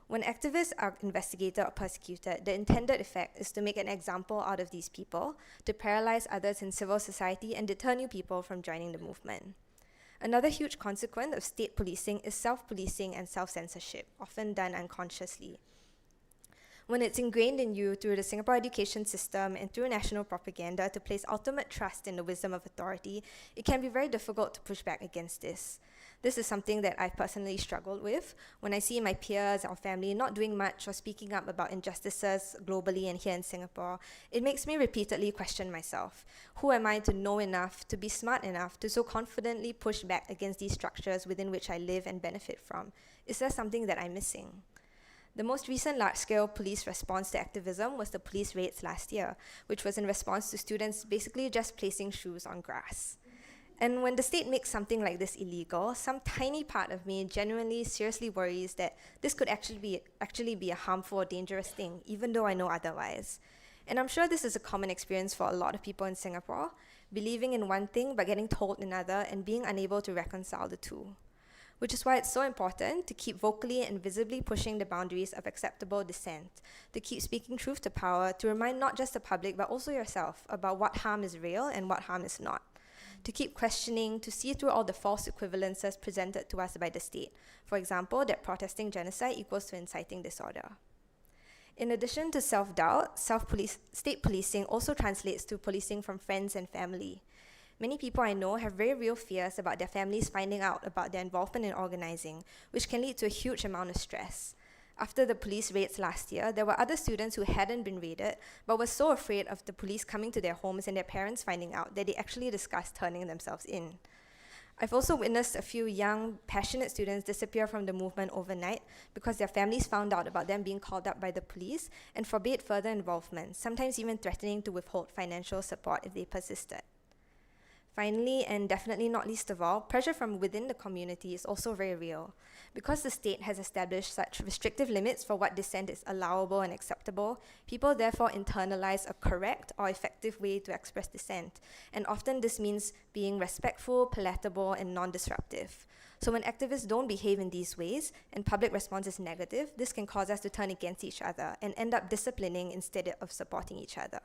When activists are investigated or persecuted, the intended effect is to make an example out of these people, to paralyze others in civil society and deter new people from joining the movement. Another huge consequence of state policing is self-policing and self-censorship, often done unconsciously. When it's ingrained in you through the Singapore education system and through national propaganda to place ultimate trust in the wisdom of authority, it can be very difficult to push back against this. This is something that I've personally struggled with when I see my peers or family not doing much or speaking up about injustices globally and here in Singapore. It makes me repeatedly question myself. Who am I to know enough, to be smart enough, to so confidently push back against these structures within which I live and benefit from? Is there something that I'm missing? The most recent large-scale police response to activism was the police raids last year, which was in response to students basically just placing shoes on grass. And when the state makes something like this illegal, some tiny part of me genuinely, seriously worries that this could actually be a harmful or dangerous thing, even though I know otherwise. And I'm sure this is a common experience for a lot of people in Singapore, believing in one thing but getting told another and being unable to reconcile the two. Which is why it's so important to keep vocally and visibly pushing the boundaries of acceptable dissent, to keep speaking truth to power, to remind not just the public but also yourself about what harm is real and what harm is not. To keep questioning, to see through all the false equivalences presented to us by the state. For example, that protesting genocide equals to inciting disorder. In addition to self-doubt, state policing also translates to policing from friends and family. Many people I know have very real fears about their families finding out about their involvement in organizing, which can lead to a huge amount of stress. After the police raids last year, there were other students who hadn't been raided, but were so afraid of the police coming to their homes and their parents finding out that they actually discussed turning themselves in. I've also witnessed a few young, passionate students disappear from the movement overnight because their families found out about them being called up by the police and forbade further involvement, sometimes even threatening to withhold financial support if they persisted. Finally, and definitely not least of all, pressure from within the community is also very real. Because the state has established such restrictive limits for what dissent is allowable and acceptable, people therefore internalize a correct or effective way to express dissent, and often this means being respectful, palatable, and non-disruptive. So when activists don't behave in these ways, and public response is negative, this can cause us to turn against each other and end up disciplining instead of supporting each other.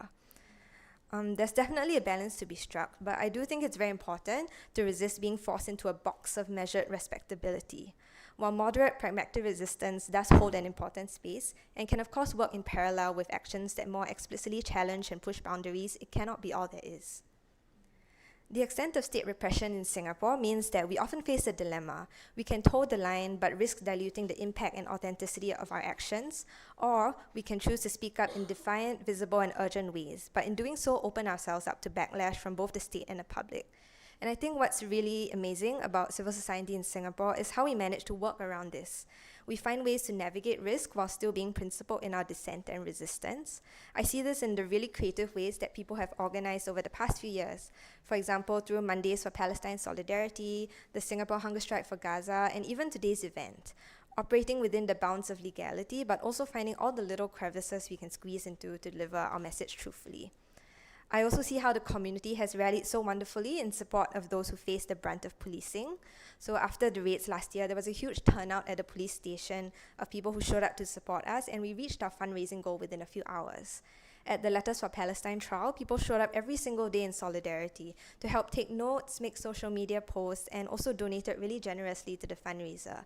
There's definitely a balance to be struck, but I do think it's very important to resist being forced into a box of measured respectability. While moderate pragmatic resistance does hold an important space and can of course work in parallel with actions that more explicitly challenge and push boundaries, it cannot be all there is. The extent of state repression in Singapore means that we often face a dilemma. We can toe the line but risk diluting the impact and authenticity of our actions, or we can choose to speak up in defiant, visible, and urgent ways, but in doing so open ourselves up to backlash from both the state and the public. And I think what's really amazing about civil society in Singapore is how we manage to work around this. We find ways to navigate risk while still being principled in our dissent and resistance. I see this in the really creative ways that people have organized over the past few years. For example, through Mondays for Palestine Solidarity, the Singapore Hunger Strike for Gaza, and even today's event. Operating within the bounds of legality, but also finding all the little crevices we can squeeze into to deliver our message truthfully. I also see how the community has rallied so wonderfully in support of those who face the brunt of policing. So after the raids last year, there was a huge turnout at the police station of people who showed up to support us, and we reached our fundraising goal within a few hours. At the Letters for Palestine trial, people showed up every single day in solidarity to help take notes, make social media posts, and also donated really generously to the fundraiser.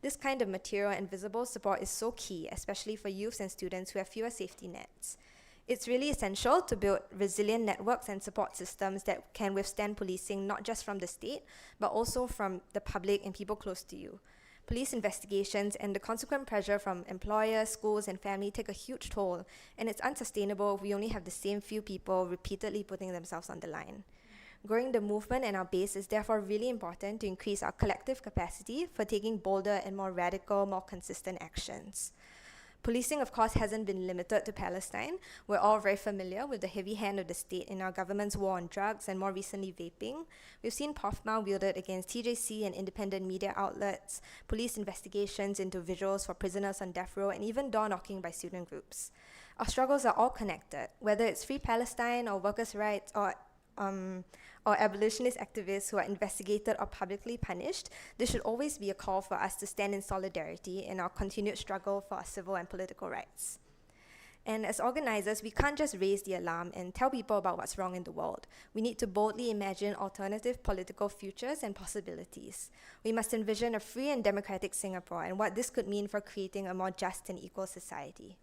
This kind of material and visible support is so key, especially for youths and students who have fewer safety nets. It's really essential to build resilient networks and support systems that can withstand policing not just from the state, but also from the public and people close to you. Police investigations and the consequent pressure from employers, schools, and family take a huge toll, and it's unsustainable if we only have the same few people repeatedly putting themselves on the line. Growing the movement and our base is therefore really important to increase our collective capacity for taking bolder and more radical, more consistent actions. Policing, of course, hasn't been limited to Palestine. We're all very familiar with the heavy hand of the state in our government's war on drugs and more recently vaping. We've seen POFMA wielded against TJC and independent media outlets, police investigations into visuals for prisoners on death row, and even door-knocking by student groups. Our struggles are all connected, whether it's Free Palestine or workers' rights or abolitionist activists who are investigated or publicly punished. This should always be a call for us to stand in solidarity in our continued struggle for our civil and political rights. And as organizers, we can't just raise the alarm and tell people about what's wrong in the world. We need to boldly imagine alternative political futures and possibilities. We must envision a free and democratic Singapore and what this could mean for creating a more just and equal society.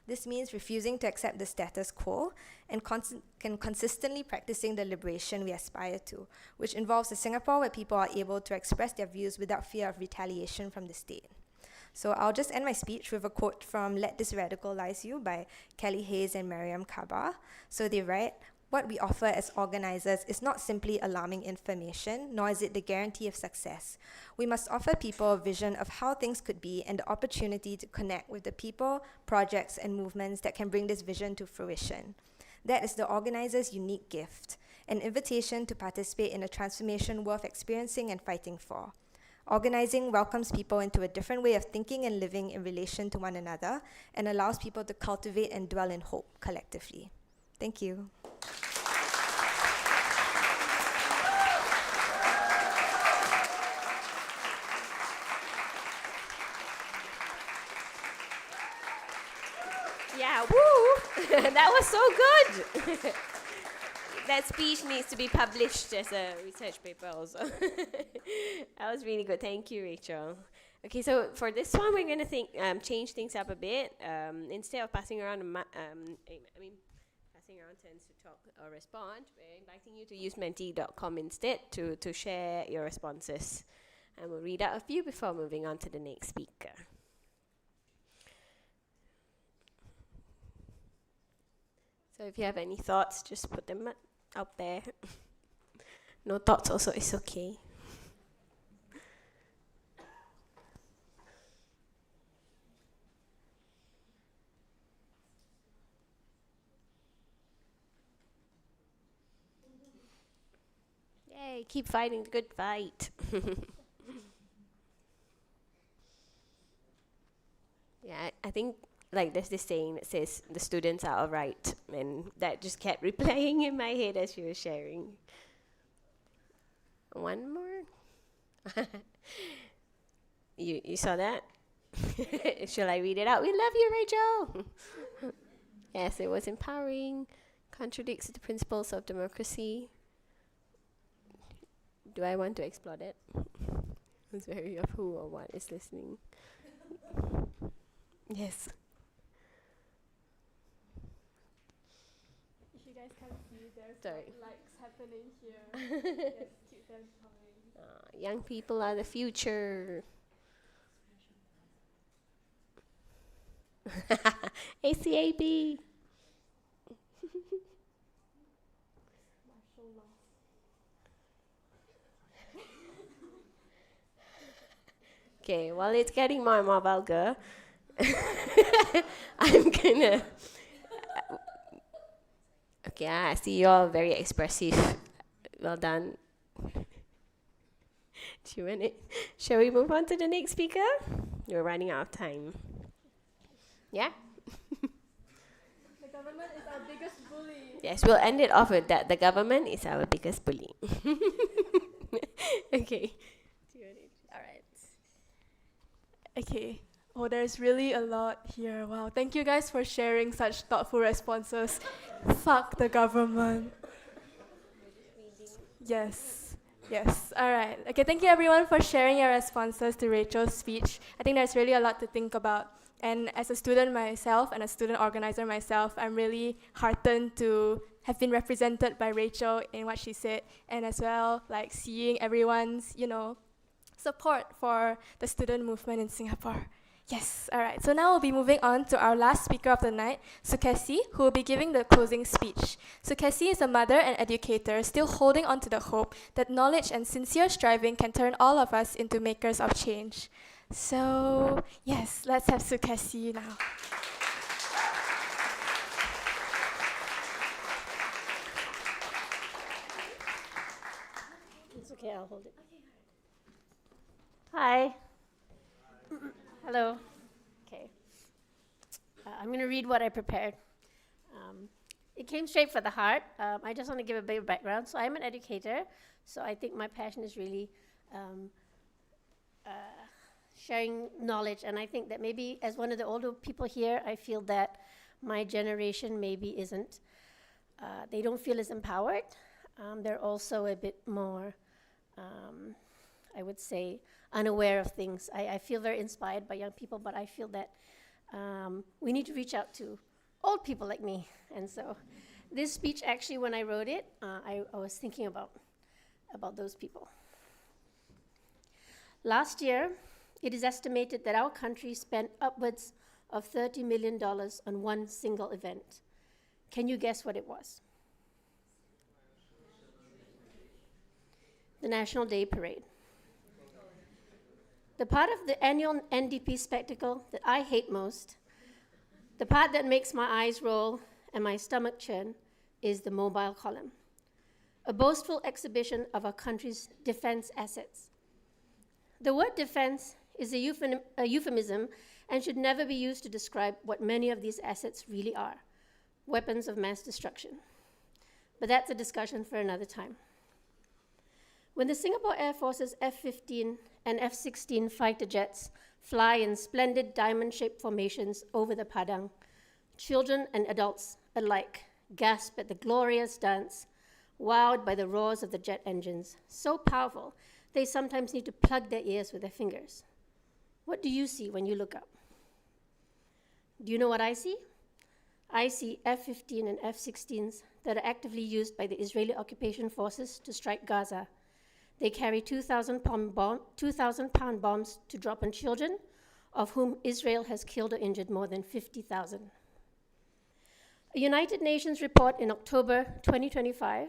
This means refusing to accept the status quo and consistently practicing the liberation we aspire to, which involves a Singapore where people are able to express their views without fear of retaliation from the state. So I'll just end my speech with a quote from Let This Radicalize You by Kelly Hayes and Mariam Kaba. So they write, "What we offer as organizers is not simply alarming information, nor is it the guarantee of success. We must offer people a vision of how things could be and the opportunity to connect with the people, projects, and movements that can bring this vision to fruition. That is the organizer's unique gift, an invitation to participate in a transformation worth experiencing and fighting for. Organizing welcomes people into a different way of thinking and living in relation to one another and allows people to cultivate and dwell in hope collectively." Thank you. Yeah, woo! That was so good! That speech needs to be published as a research paper also. That was really good. Thank you, Rachel. Okay, so for this one, we're going to change things up a bit. Instead of passing around passing around turns to talk or respond, we're inviting you to use menti.com instead to share your responses. And we'll read out a few before moving on to the next speaker. So if you have any thoughts, just put them out there. No thoughts also is okay. Yay, keep fighting the good fight. Yeah, I think like there's this saying that says the students are all right, and that just kept replaying in my head as you were sharing. One more. You saw that? Shall I read it out? We love you, Rachel. Yes, it was empowering, contradicts the principles of democracy. Do I want to explore that? It's very of who or what is listening. Yes. If you guys can't see, there's Sorry. lights happening here. Yes, keep them coming. Young people are the future. ACAB. Okay, while it's getting more and more vulgar, I'm gonna. Okay, I see you're very expressive. Well done. Do you want it? Shall we move on to the next speaker? We're running out of time. Yeah? The government is our biggest bully. Yes, we'll end it off with that. The government is our biggest bully. Okay. All right. Okay. Oh, there's really a lot here. Wow. Thank you guys for sharing such thoughtful responses. Fuck the government. Yes. Yes. All right. Okay. Thank you everyone for sharing your responses to Rachel's speech. I think there's really a lot to think about. And as a student myself and a student organizer myself, I'm really heartened to have been represented by Rachel in what she said, and as well, like seeing everyone's, support for the student movement in Singapore. Yes, all right. So now we'll be moving on to our last speaker of the night, Sukesi, who will be giving the closing speech. Sukesi is a mother and educator still holding on to the hope that knowledge and sincere striving can turn all of us into makers of change. So, yes, let's have Sukesi now. It's okay, I'll hold it. Hi. Hello. Okay. I'm going to read what I prepared. It came straight for the heart. I just want to give a bit of background. So I'm an educator, so I think my passion is really sharing knowledge. And I think that maybe as one of the older people here, I feel that my generation maybe isn't, they don't feel as empowered. They're also a bit more, I would say, unaware of things. I feel very inspired by young people, but I feel that We need to reach out to old people like me. And so this speech, actually, when I wrote it, I was thinking about those people. Last year, it is estimated that our country spent upwards of $30 million on one single event. Can you guess what it was? The National Day Parade. The part of the annual NDP spectacle that I hate most, the part that makes my eyes roll and my stomach churn, is the mobile column, a boastful exhibition of our country's defense assets. The word defense is a euphemism and should never be used to describe what many of these assets really are, weapons of mass destruction. But that's a discussion for another time. When the Singapore Air Force's F-15 and F-16 fighter jets fly in splendid diamond-shaped formations over the Padang, children and adults alike gasp at the glorious dance, wowed by the roars of the jet engines, so powerful they sometimes need to plug their ears with their fingers. What do you see when you look up? Do you know what I see? I see F-15 and F-16s that are actively used by the Israeli occupation forces to strike Gaza. They carry 2,000-pound bombs to drop on children, of whom Israel has killed or injured more than 50,000. A United Nations report in October 2025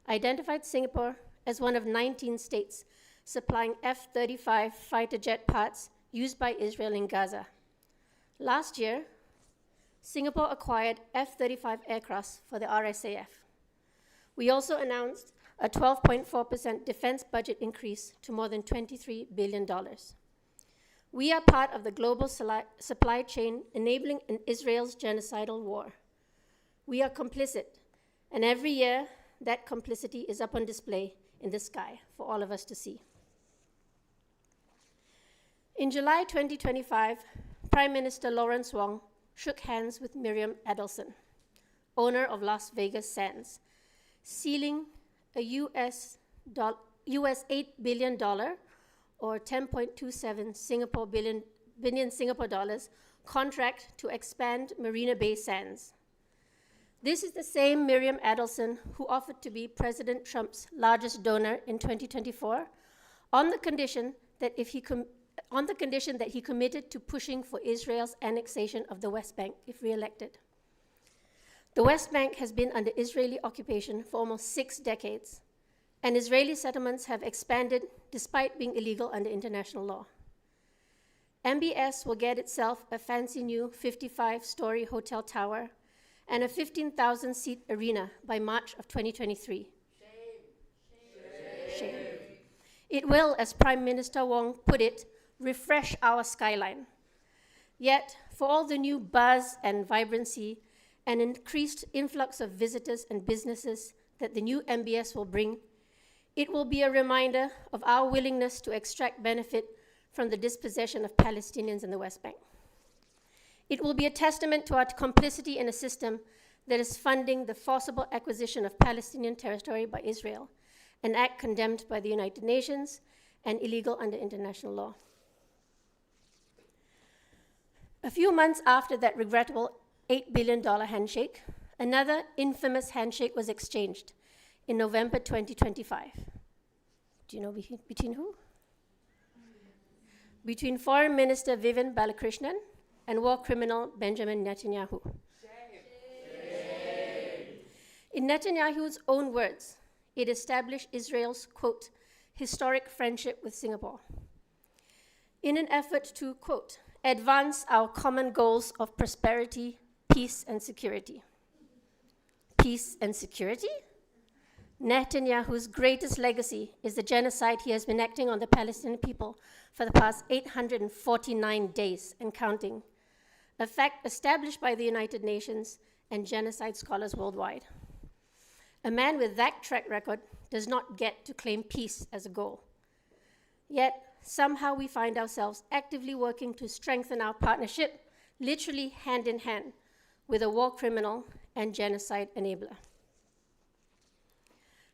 identified Singapore as one of 19 states supplying F-35 fighter jet parts used by Israel in Gaza. Last year, Singapore acquired F-35 aircrafts for the RSAF. We also announced a 12.4% defense budget increase to more than $23 billion. We are part of the global supply chain enabling Israel's genocidal war. We are complicit, and every year that complicity is up on display in the sky for all of us to see. In July 2025, Prime Minister Lawrence Wong shook hands with Miriam Adelson, owner of Las Vegas Sands, sealing a US $8 billion or 10.27 billion Singapore dollars contract to expand Marina Bay Sands. This is the same Miriam Adelson who offered to be President Trump's largest donor in 2024 on the condition that he committed to pushing for Israel's annexation of the West Bank if re-elected. The West Bank has been under Israeli occupation for almost 6 decades, and Israeli settlements have expanded despite being illegal under international law. MBS will get itself a fancy new 55-story hotel tower and a 15,000-seat arena by March of 2023. Shame. It will, as Prime Minister Wong put it, refresh our skyline. Yet, for all the new buzz and vibrancy, an increased influx of visitors and businesses that the new MBS will bring, it will be a reminder of our willingness to extract benefit from the dispossession of Palestinians in the West Bank. It will be a testament to our complicity in a system that is funding the forcible acquisition of Palestinian territory by Israel, an act condemned by the United Nations and illegal under international law. A few months after that regrettable $8 billion handshake, another infamous handshake was exchanged in November 2025. Do you know between who? Between Foreign Minister Vivian Balakrishnan and war criminal Benjamin Netanyahu. In Netanyahu's own words, it established Israel's, quote, historic friendship with Singapore in an effort to, quote, advance our common goals of prosperity, peace, and security. Peace and security? Netanyahu's greatest legacy is the genocide he has been enacting on the Palestinian people for the past 849 days and counting, a fact established by the United Nations and genocide scholars worldwide. A man with that track record does not get to claim peace as a goal. Yet, somehow we find ourselves actively working to strengthen our partnership, literally hand in hand, with a war criminal and genocide enabler.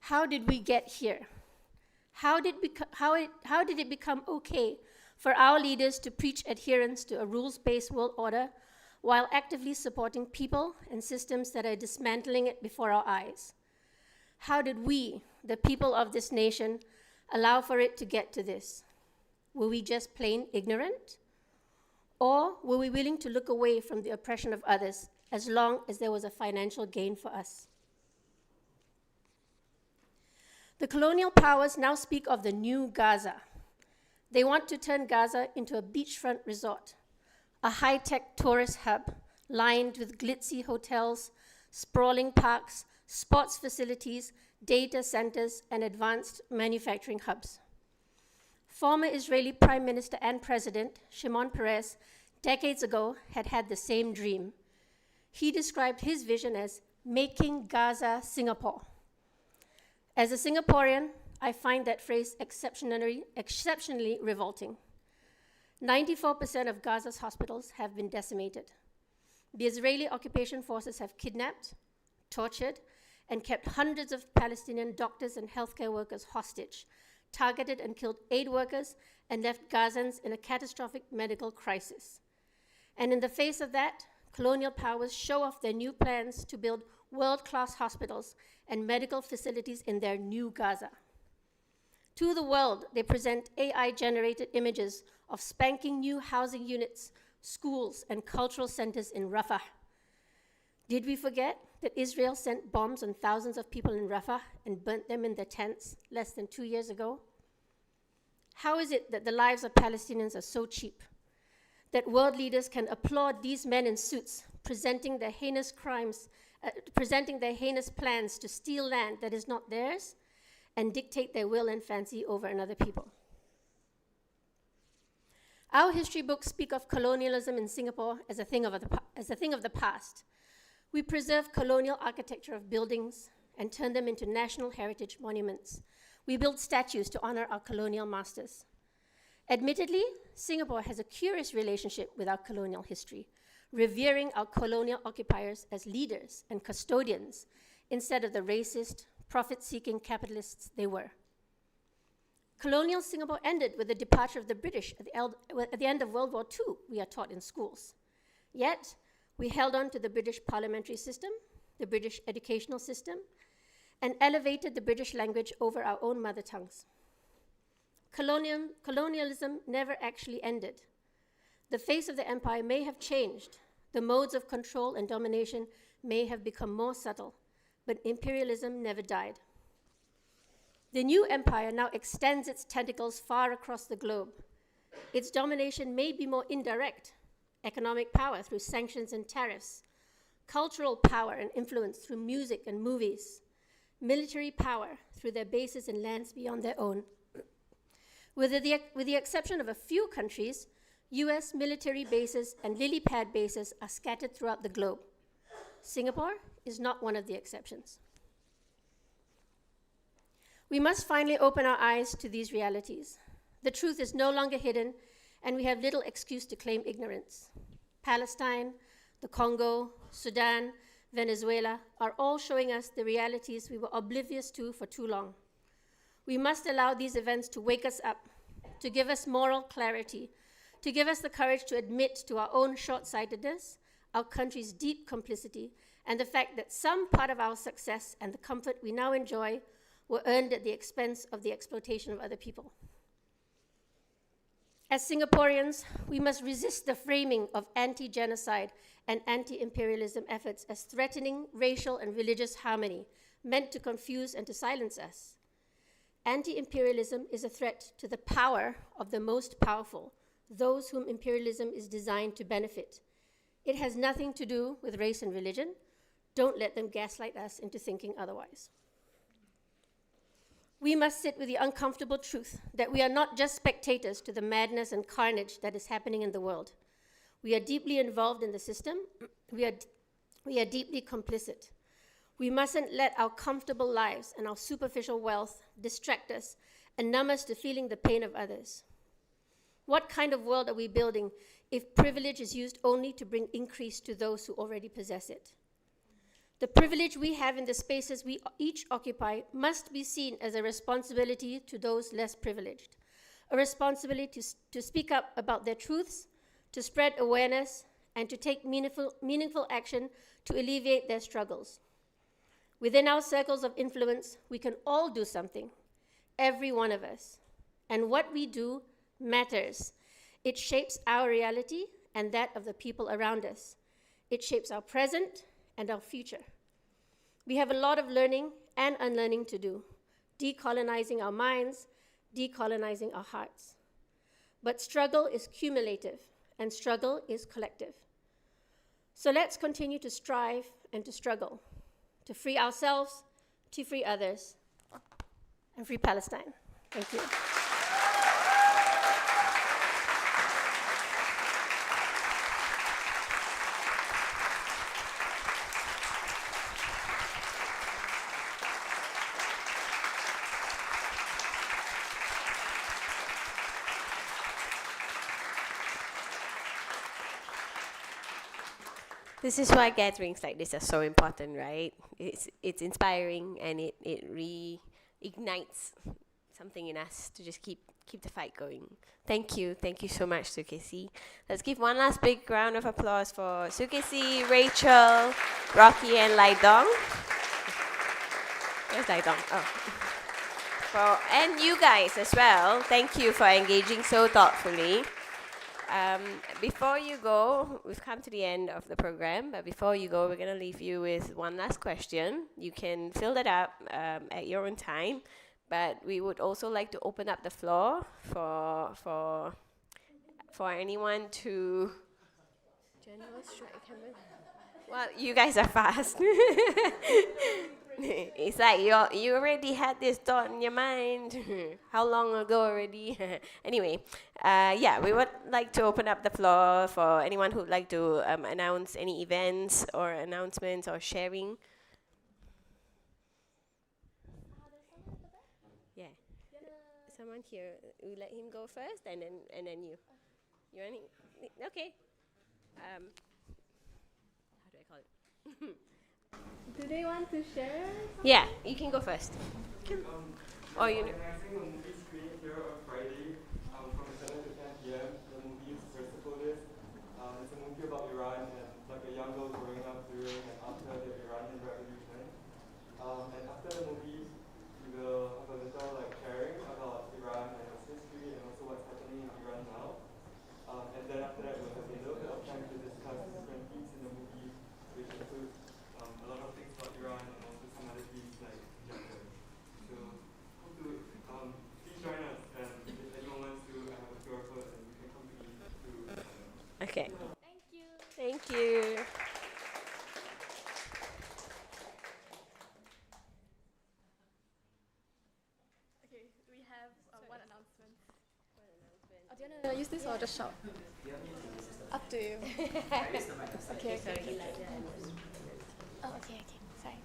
How did we get here? How did it become okay for our leaders to preach adherence to a rules-based world order while actively supporting people and systems that are dismantling it before our eyes? How did we, the people of this nation, allow for it to get to this? Were we just plain ignorant? Or were we willing to look away from the oppression of others as long as there was a financial gain for us? The colonial powers now speak of the new Gaza. They want to turn Gaza into a beachfront resort, a high-tech tourist hub lined with glitzy hotels, sprawling parks, sports facilities, data centers, and advanced manufacturing hubs. Former Israeli Prime Minister and President Shimon Peres decades ago had the same dream. He described his vision as making Gaza Singapore. As a Singaporean, I find that phrase exceptionally revolting. 94% of Gaza's hospitals have been decimated. The Israeli occupation forces have kidnapped, tortured, and kept hundreds of Palestinian doctors and healthcare workers hostage, targeted and killed aid workers, and left Gazans in a catastrophic medical crisis. And in the face of that, colonial powers show off their new plans to build world-class hospitals and medical facilities in their new Gaza. To the world, they present AI-generated images of spanking new housing units, schools, and cultural centers in Rafah. Did we forget that Israel sent bombs on thousands of people in Rafah and burnt them in their tents less than 2 years ago? How is it that the lives of Palestinians are so cheap, that world leaders can applaud these men in suits presenting their heinous crimes, presenting their heinous plans to steal land that is not theirs and dictate their will and fancy over another people? Our history books speak of colonialism in Singapore as a thing of the past. We preserve colonial architecture of buildings and turn them into national heritage monuments. We build statues to honor our colonial masters. Admittedly, Singapore has a curious relationship with our colonial history, revering our colonial occupiers as leaders and custodians instead of the racist, profit-seeking capitalists they were. Colonial Singapore ended with the departure of the British at the end of World War II, we are taught in schools. Yet, we held on to the British parliamentary system, the British educational system, and elevated the British language over our own mother tongues. Colonialism never actually ended. The face of the empire may have changed. The modes of control and domination may have become more subtle, but imperialism never died. The new empire now extends its tentacles far across the globe. Its domination may be more indirect: economic power through sanctions and tariffs, cultural power and influence through music and movies, military power through their bases in lands beyond their own. With the exception of a few countries, US military bases and lily pad bases are scattered throughout the globe. Singapore is not one of the exceptions. We must finally open our eyes to these realities. The truth is no longer hidden, and we have little excuse to claim ignorance. Palestine, the Congo, Sudan, Venezuela are all showing us the realities we were oblivious to for too long. We must allow these events to wake us up, to give us moral clarity, to give us the courage to admit to our own short-sightedness, our country's deep complicity, and the fact that some part of our success and the comfort we now enjoy were earned at the expense of the exploitation of other people. As Singaporeans, we must resist the framing of anti-genocide and anti-imperialism efforts as threatening racial and religious harmony, meant to confuse and to silence us. Anti-imperialism is a threat to the power of the most powerful, those whom imperialism is designed to benefit. It has nothing to do with race and religion. Don't let them gaslight us into thinking otherwise. We must sit with the uncomfortable truth that we are not just spectators to the madness and carnage that is happening in the world. We are deeply involved in the system. We are deeply complicit. We mustn't let our comfortable lives and our superficial wealth distract us and numb us to feeling the pain of others. What kind of world are we building if privilege is used only to bring increase to those who already possess it? The privilege we have in the spaces we each occupy must be seen as a responsibility to those less privileged, a responsibility to speak up about their truths, to spread awareness, and to take meaningful action to alleviate their struggles. Within our circles of influence, we can all do something, every one of us. And what we do matters. It shapes our reality and that of the people around us. It shapes our present and our future. We have a lot of learning and unlearning to do, decolonizing our minds, decolonizing our hearts. But struggle is cumulative, and struggle is collective. So let's continue to strive and to struggle, to free ourselves, to free others, and free Palestine. Thank you. This is why gatherings like this are so important, right? It's inspiring, and it reignites something in us to just keep the fight going. Thank you so much, Sukesi. Let's give one last big round of applause for Sukesi, Rachel, Rocky, and Laidong. Where's Laidong? Oh. And you guys as well. Thank you for engaging so thoughtfully. Before you go, we've come to the end of the program, but before you go, we're going to leave you with one last question. You can fill that up at your own time, but we would also like to open up the floor for anyone to... General strike. Well, you guys are fast. It's like you already had this thought in your mind. How long ago already? Anyway, yeah, we would like to open up the floor for anyone who'd like to announce any events or announcements or sharing. Yeah, someone here. We let him go first, and then you. You want it? Okay. How do I call it? Do they want to share? Yeah, you can go first. Or you. Organizing a movie screening here on Friday from 7 to 10 p.m. The movie is Persepolis. It's a movie about Iran and like a young girl growing up during and after the Iranian Revolution. And after the movie, we will have a little like sharing about Iran and its history and also what's happening in Iran now. And then after that, we'll have a little bit of time to discuss different themes in the movie, which include a lot of things about Iran and also some other themes like gender. So hope to please join us, and if anyone wants to have a QR code, and you can come to me to. Okay. Thank you. Thank you. Okay, we have one announcement. Oh, do you want to use this or just shout? Up to you. Okay. Oh, okay. Sorry.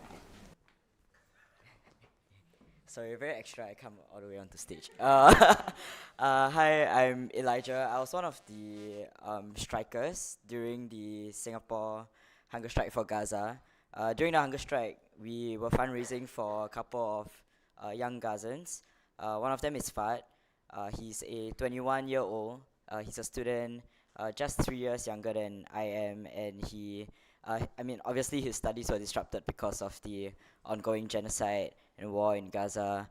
Sorry, very extra. I come all the way onto stage. Hi, I'm Elijah. I was one of the strikers during the Singapore hunger strike for Gaza. During the hunger strike, we were fundraising for a couple of young Gazans. One of them is Fad. He's a 21-year-old. He's a student, just 3 years younger than I am, and he, obviously his studies were disrupted because of the ongoing genocide and war in Gaza.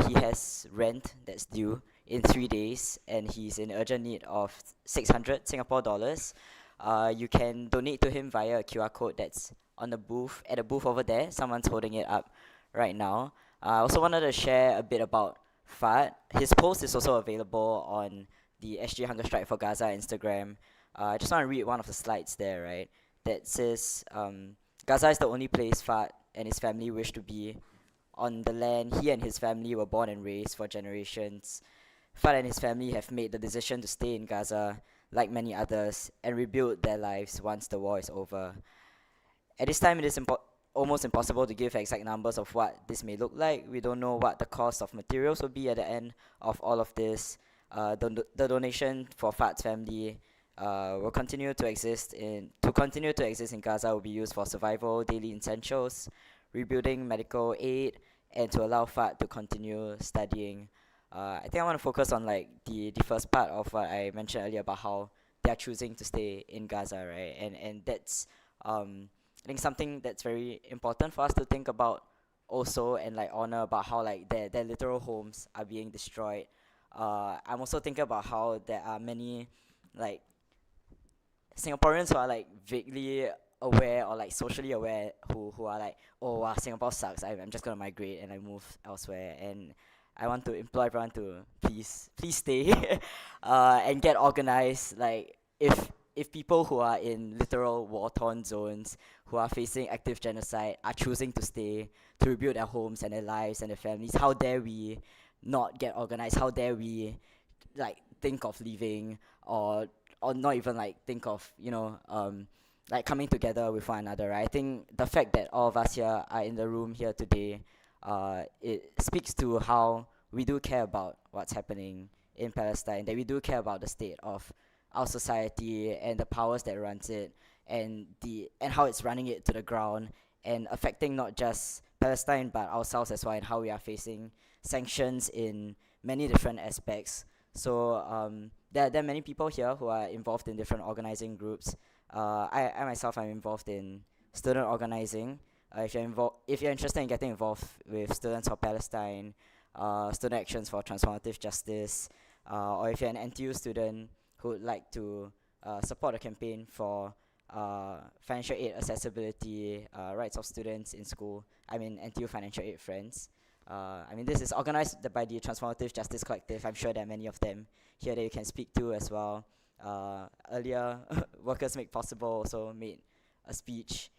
He has rent that's due in 3 days, and he's in urgent need of 600 Singapore dollars. You can donate to him via a QR code that's on the booth, at the booth over there. Someone's holding it up right now. I also wanted to share a bit about Fad. His post is also available on the SG Hunger Strike for Gaza Instagram. I just want to read one of the slides there, right? That says, Gaza is the only place Fad and his family wish to be. On the land he and his family were born and raised for generations. Fad and his family have made the decision to stay in Gaza, like many others, and rebuild their lives once the war is over. At this time, it is almost impossible to give exact numbers of what this may look like. We don't know what the cost of materials will be at the end of all of this. The donation for Fad's family will continue to exist in Gaza will be used for survival, daily essentials, rebuilding medical aid, and to allow Fad to continue studying. I think I want to focus on like the first part of what I mentioned earlier about how they are choosing to stay in Gaza, right? And that's I think something that's very important for us to think about also, and like honor about how like their literal homes are being destroyed. I'm also thinking about how there are many like Singaporeans who are like vaguely aware or like socially aware who are like, oh wow, Singapore sucks, I'm just gonna migrate and I move elsewhere. And I want to implore everyone to please stay and get organized. Like if people who are in literal war-torn zones, who are facing active genocide, are choosing to stay to rebuild their homes and their lives and their families, how dare we not get organized? How dare we like think of leaving, or not even like think of like coming together with one another, right? I think the fact that all of us here are in the room here today, it speaks to how we do care about what's happening in Palestine, that we do care about the state of our society and the powers that runs it, and how it's running it to the ground and affecting not just Palestine but ourselves as well, and how we are facing sanctions in many different aspects. So there are many people here who are involved in different organizing groups. I myself am involved in student organizing. If you're interested in getting involved with Students for Palestine, Student Actions for Transformative Justice, or if you're an NTU student who would like to support a campaign for financial aid accessibility, rights of students in school, I mean NTU Financial Aid Friends. I mean, this is organized by the Transformative Justice Collective. I'm sure there are many of them here that you can speak to as well. Earlier, Workers Make Possible also made a speech.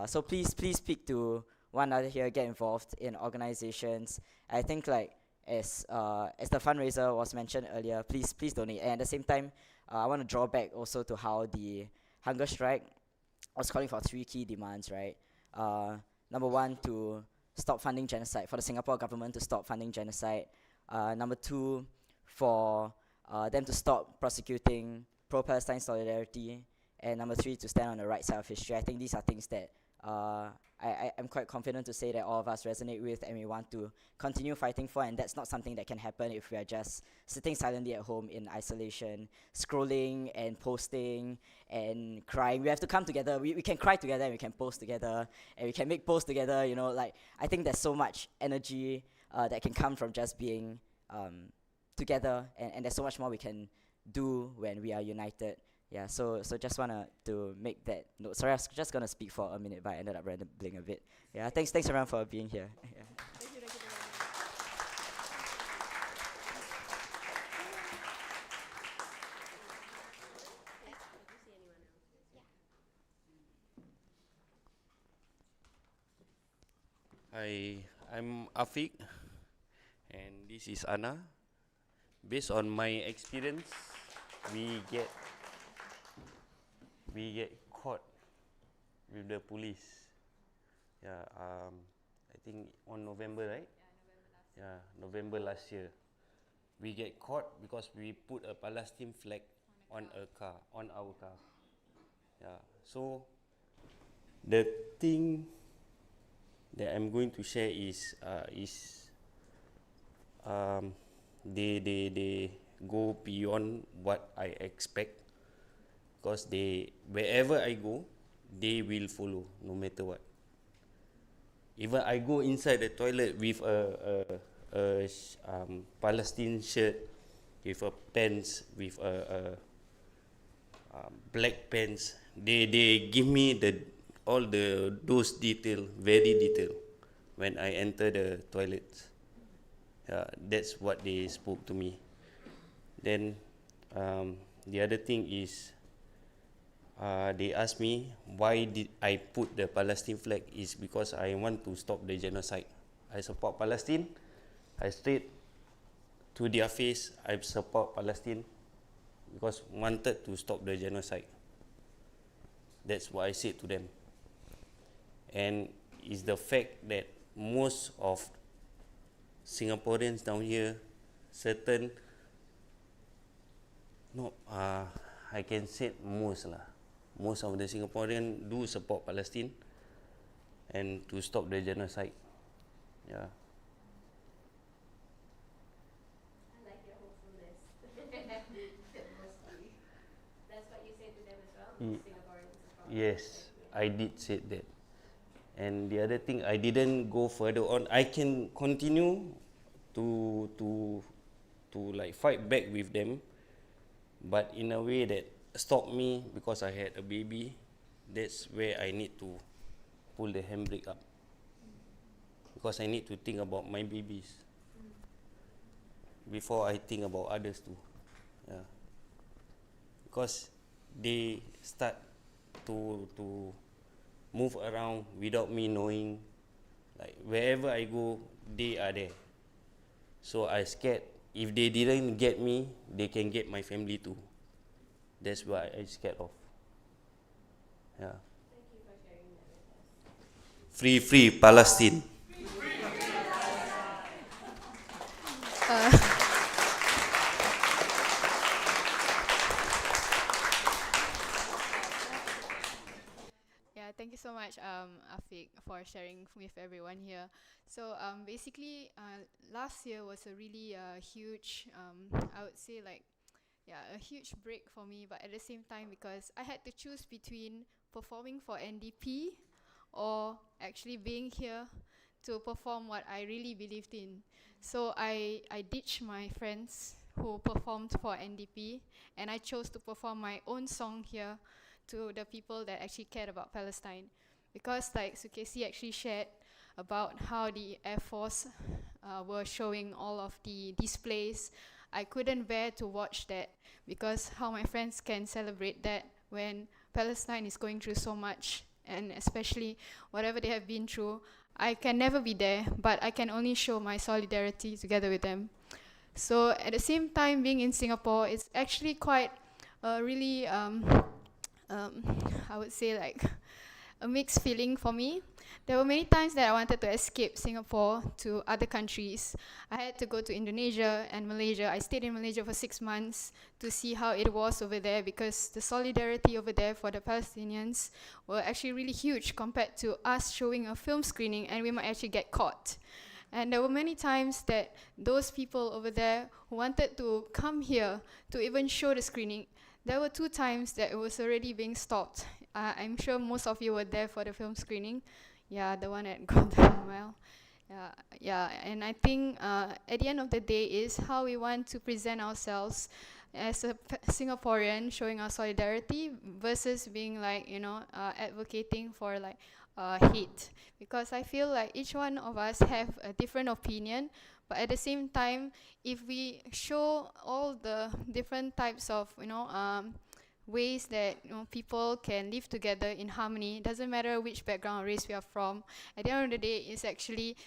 So please speak to one another here, get involved in organizations. I think like as the fundraiser was mentioned earlier, please donate. And at the same time, I want to draw back also to how the hunger strike was calling for 3 key demands, right? Number one, to stop funding genocide, for the Singapore government to stop funding genocide. Number two, for them to stop prosecuting pro-Palestine solidarity. And number three, to stand on the right side of history. I think these are things that I'm quite confident to say that all of us resonate with and we want to continue fighting for, and that's not something that can happen if we are just sitting silently at home in isolation, scrolling and posting and crying. We have to come together. We can cry together and we can post together and we can make posts together, you know, like I think there's so much energy that can come from just being together, and there's so much more we can do when we are united. Yeah, so just wanna to make that note. Sorry, I was just gonna speak for a minute, but I ended up rambling a bit. Yeah, thanks everyone for being here. Yeah. Hi, I'm Afiq, and this is Anna. Based on my experience, we get caught with the police. Yeah, I think on November, right? Yeah, November last year. We get caught because we put a Palestine flag on our car. Yeah, so the thing that I'm going to share is they go beyond what I expect, because wherever I go, they will follow no matter what. Even I go inside the toilet with a Palestine shirt, with a pants, with a black pants, they give me all those detail, very detail, when I enter the toilets. That's what they spoke to me. Then the other thing is, they asked me why did I put the Palestine flag. Is because I want to stop the genocide. I support Palestine. I straight to their face, I support Palestine because wanted to stop the genocide. That's what I said to them. And it's the fact that most of Singaporeans down here, I can say most of the Singaporeans do support Palestine and to stop the genocide. Yeah. I like your hopefulness. Mostly. That's what you them as well, Ye- Singaporeans abroad? Yes, I did say that. And the other thing, I didn't go further on. I can continue to like fight back with them, but in a way that stopped me because I had a baby. That's where I need to pull the handbrake up, because I need to think about my babies before I think about others too. Yeah. Because they start to move around without me knowing. Like wherever I go, they are there. So I scared if they didn't get me, they can get my family too. That's what I scared of. Yeah. Thank you for sharing that with us. Free Palestine. Yeah, thank you so much, Afiq, for sharing with everyone here. So basically, last year was a really huge, I would say like, yeah, a huge break for me. But at the same time, because I had to choose between performing for NDP or actually being here to perform what I really believed in. So I ditched my friends who performed for NDP, and I chose to perform my own song here to the people that actually cared about Palestine. Because like Sukesi actually shared about how the Air Force were showing all of the displays, I couldn't bear to watch that, because how my friends can celebrate that when Palestine is going through so much, and especially whatever they have been through. I can never be there, but I can only show my solidarity together with them. So at the same time, being in Singapore, it's actually quite really, I would say like a mixed feeling for me. There were many times that I wanted to escape Singapore to other countries. I had to go to Indonesia and Malaysia. I stayed in Malaysia for 6 months to see how it was over there, because the solidarity over there for the Palestinians were actually really huge compared to us showing a film screening and we might actually get caught. And there were many times that those people over there who wanted to come here to even show the screening, there were 2 times that it was already being stopped. I'm sure most of you were there for the film screening. Yeah, the one at Golden Mile. Yeah, and I think at the end of the day is how we want to present ourselves as a Singaporean, showing our solidarity versus being like, advocating for like hate. Because I feel like each one of us have a different opinion, but at the same time, if we show all the different types of, ways that people can live together in harmony, doesn't matter which background or race we are from, at the end of the day, it's actually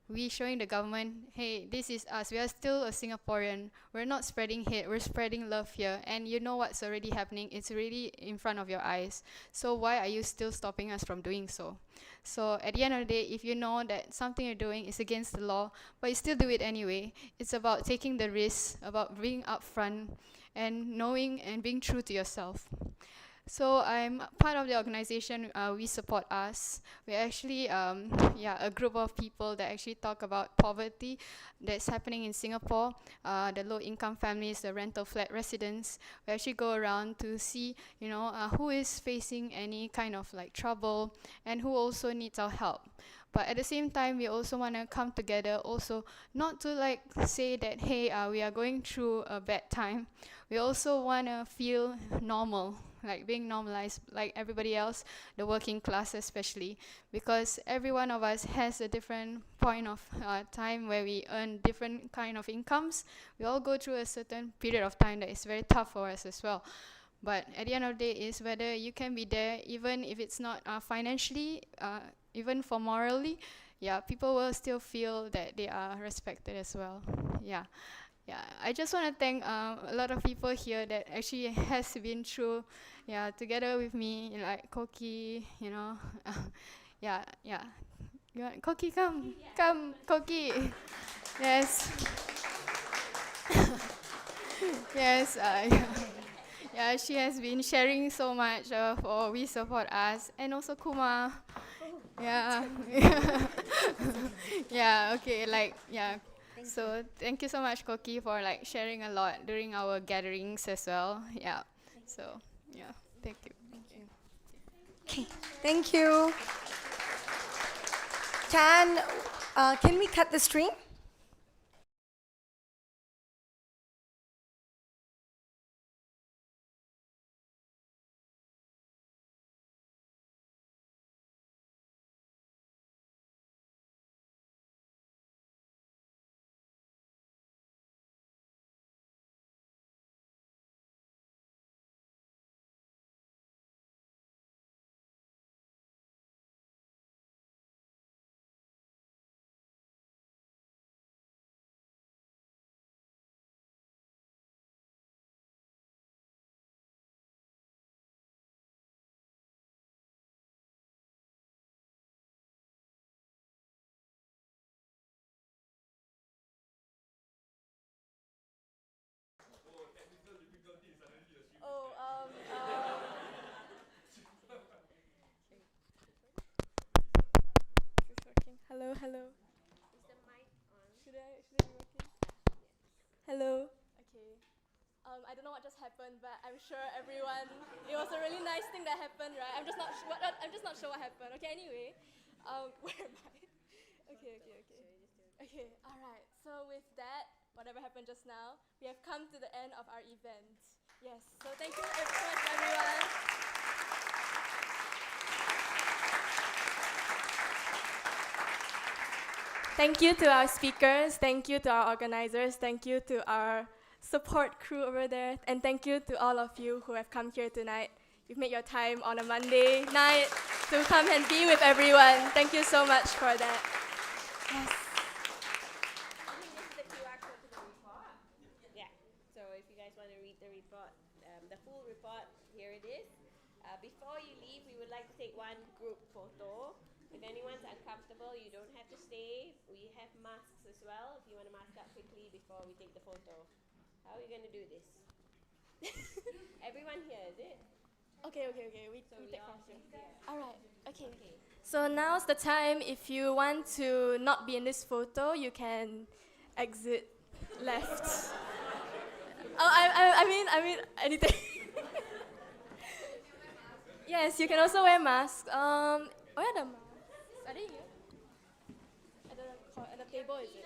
we showing the government, hey, this is us, we are still a Singaporean, we're not spreading hate, we're spreading love here, and you know what's already happening, it's already in front of your eyes, so why are you still stopping us from doing so? So at the end of the day, if you know that something you're doing is against the law, but you still do it anyway, it's about taking the risk, about being upfront, and knowing and being true to yourself. So I'm part of the organization We Support Us. We're actually a group of people that actually talk about poverty that's happening in Singapore, the low-income families, the rental flat residents. We actually go around to see, who is facing any kind of like trouble and who also needs our help. But at the same time, we also want to come together also not to like say that, hey, we are going through a bad time. We also want to feel normal, like being normalized like everybody else, the working class especially, because every one of us has a different point of time where we earn different kind of incomes. We all go through a certain period of time that is very tough for us as well. But at the end of the day is whether you can be there, even if it's not financially, even for morally, people will still feel that they are respected as well. I just want to thank a lot of people here that actually has been through, together with me, like Koki, You want Koki, come, Koki. Yes. Yes. Yeah, she has been sharing so much for We Support Us, and also Kuma. Yeah. So thank you so much, Koki, for like sharing a lot during our gatherings as well. Yeah. So yeah. Thank you. Okay, thank you. Can we cut the stream? Hello, hello. Is the mic on? Should I be working? Hello. Okay. I don't know what just happened, but I'm sure everyone. It was a really nice thing that happened, right? I'm just not. I'm just not sure what happened. Okay. Anyway, where am I? Okay. Okay. All right. So with that, whatever happened just now, we have come to the end of our event. Yes. So thank you so much, everyone. Thank you to our speakers, thank you to our organizers, thank you to our support crew over there, and thank you to all of you who have come here tonight. You've made your time on a Monday night to come and be with everyone. Thank you so much for that. Yes. I think this is the QR code to the report. Yeah. So if you guys want to read the report, the full report, here it is. Before you leave, we would like to take one group photo. If anyone's uncomfortable, you don't have to stay. We have masks as well if you want to mask up quickly before we take the photo. How are we going to do this? Everyone here, is it? Okay. We take all from here. here. All right. Okay. So now's the time. If you want to not be in this photo, you can exit left. I mean anything. Yes, you can also wear masks. Where are the masks? Are they here? At the table, is it?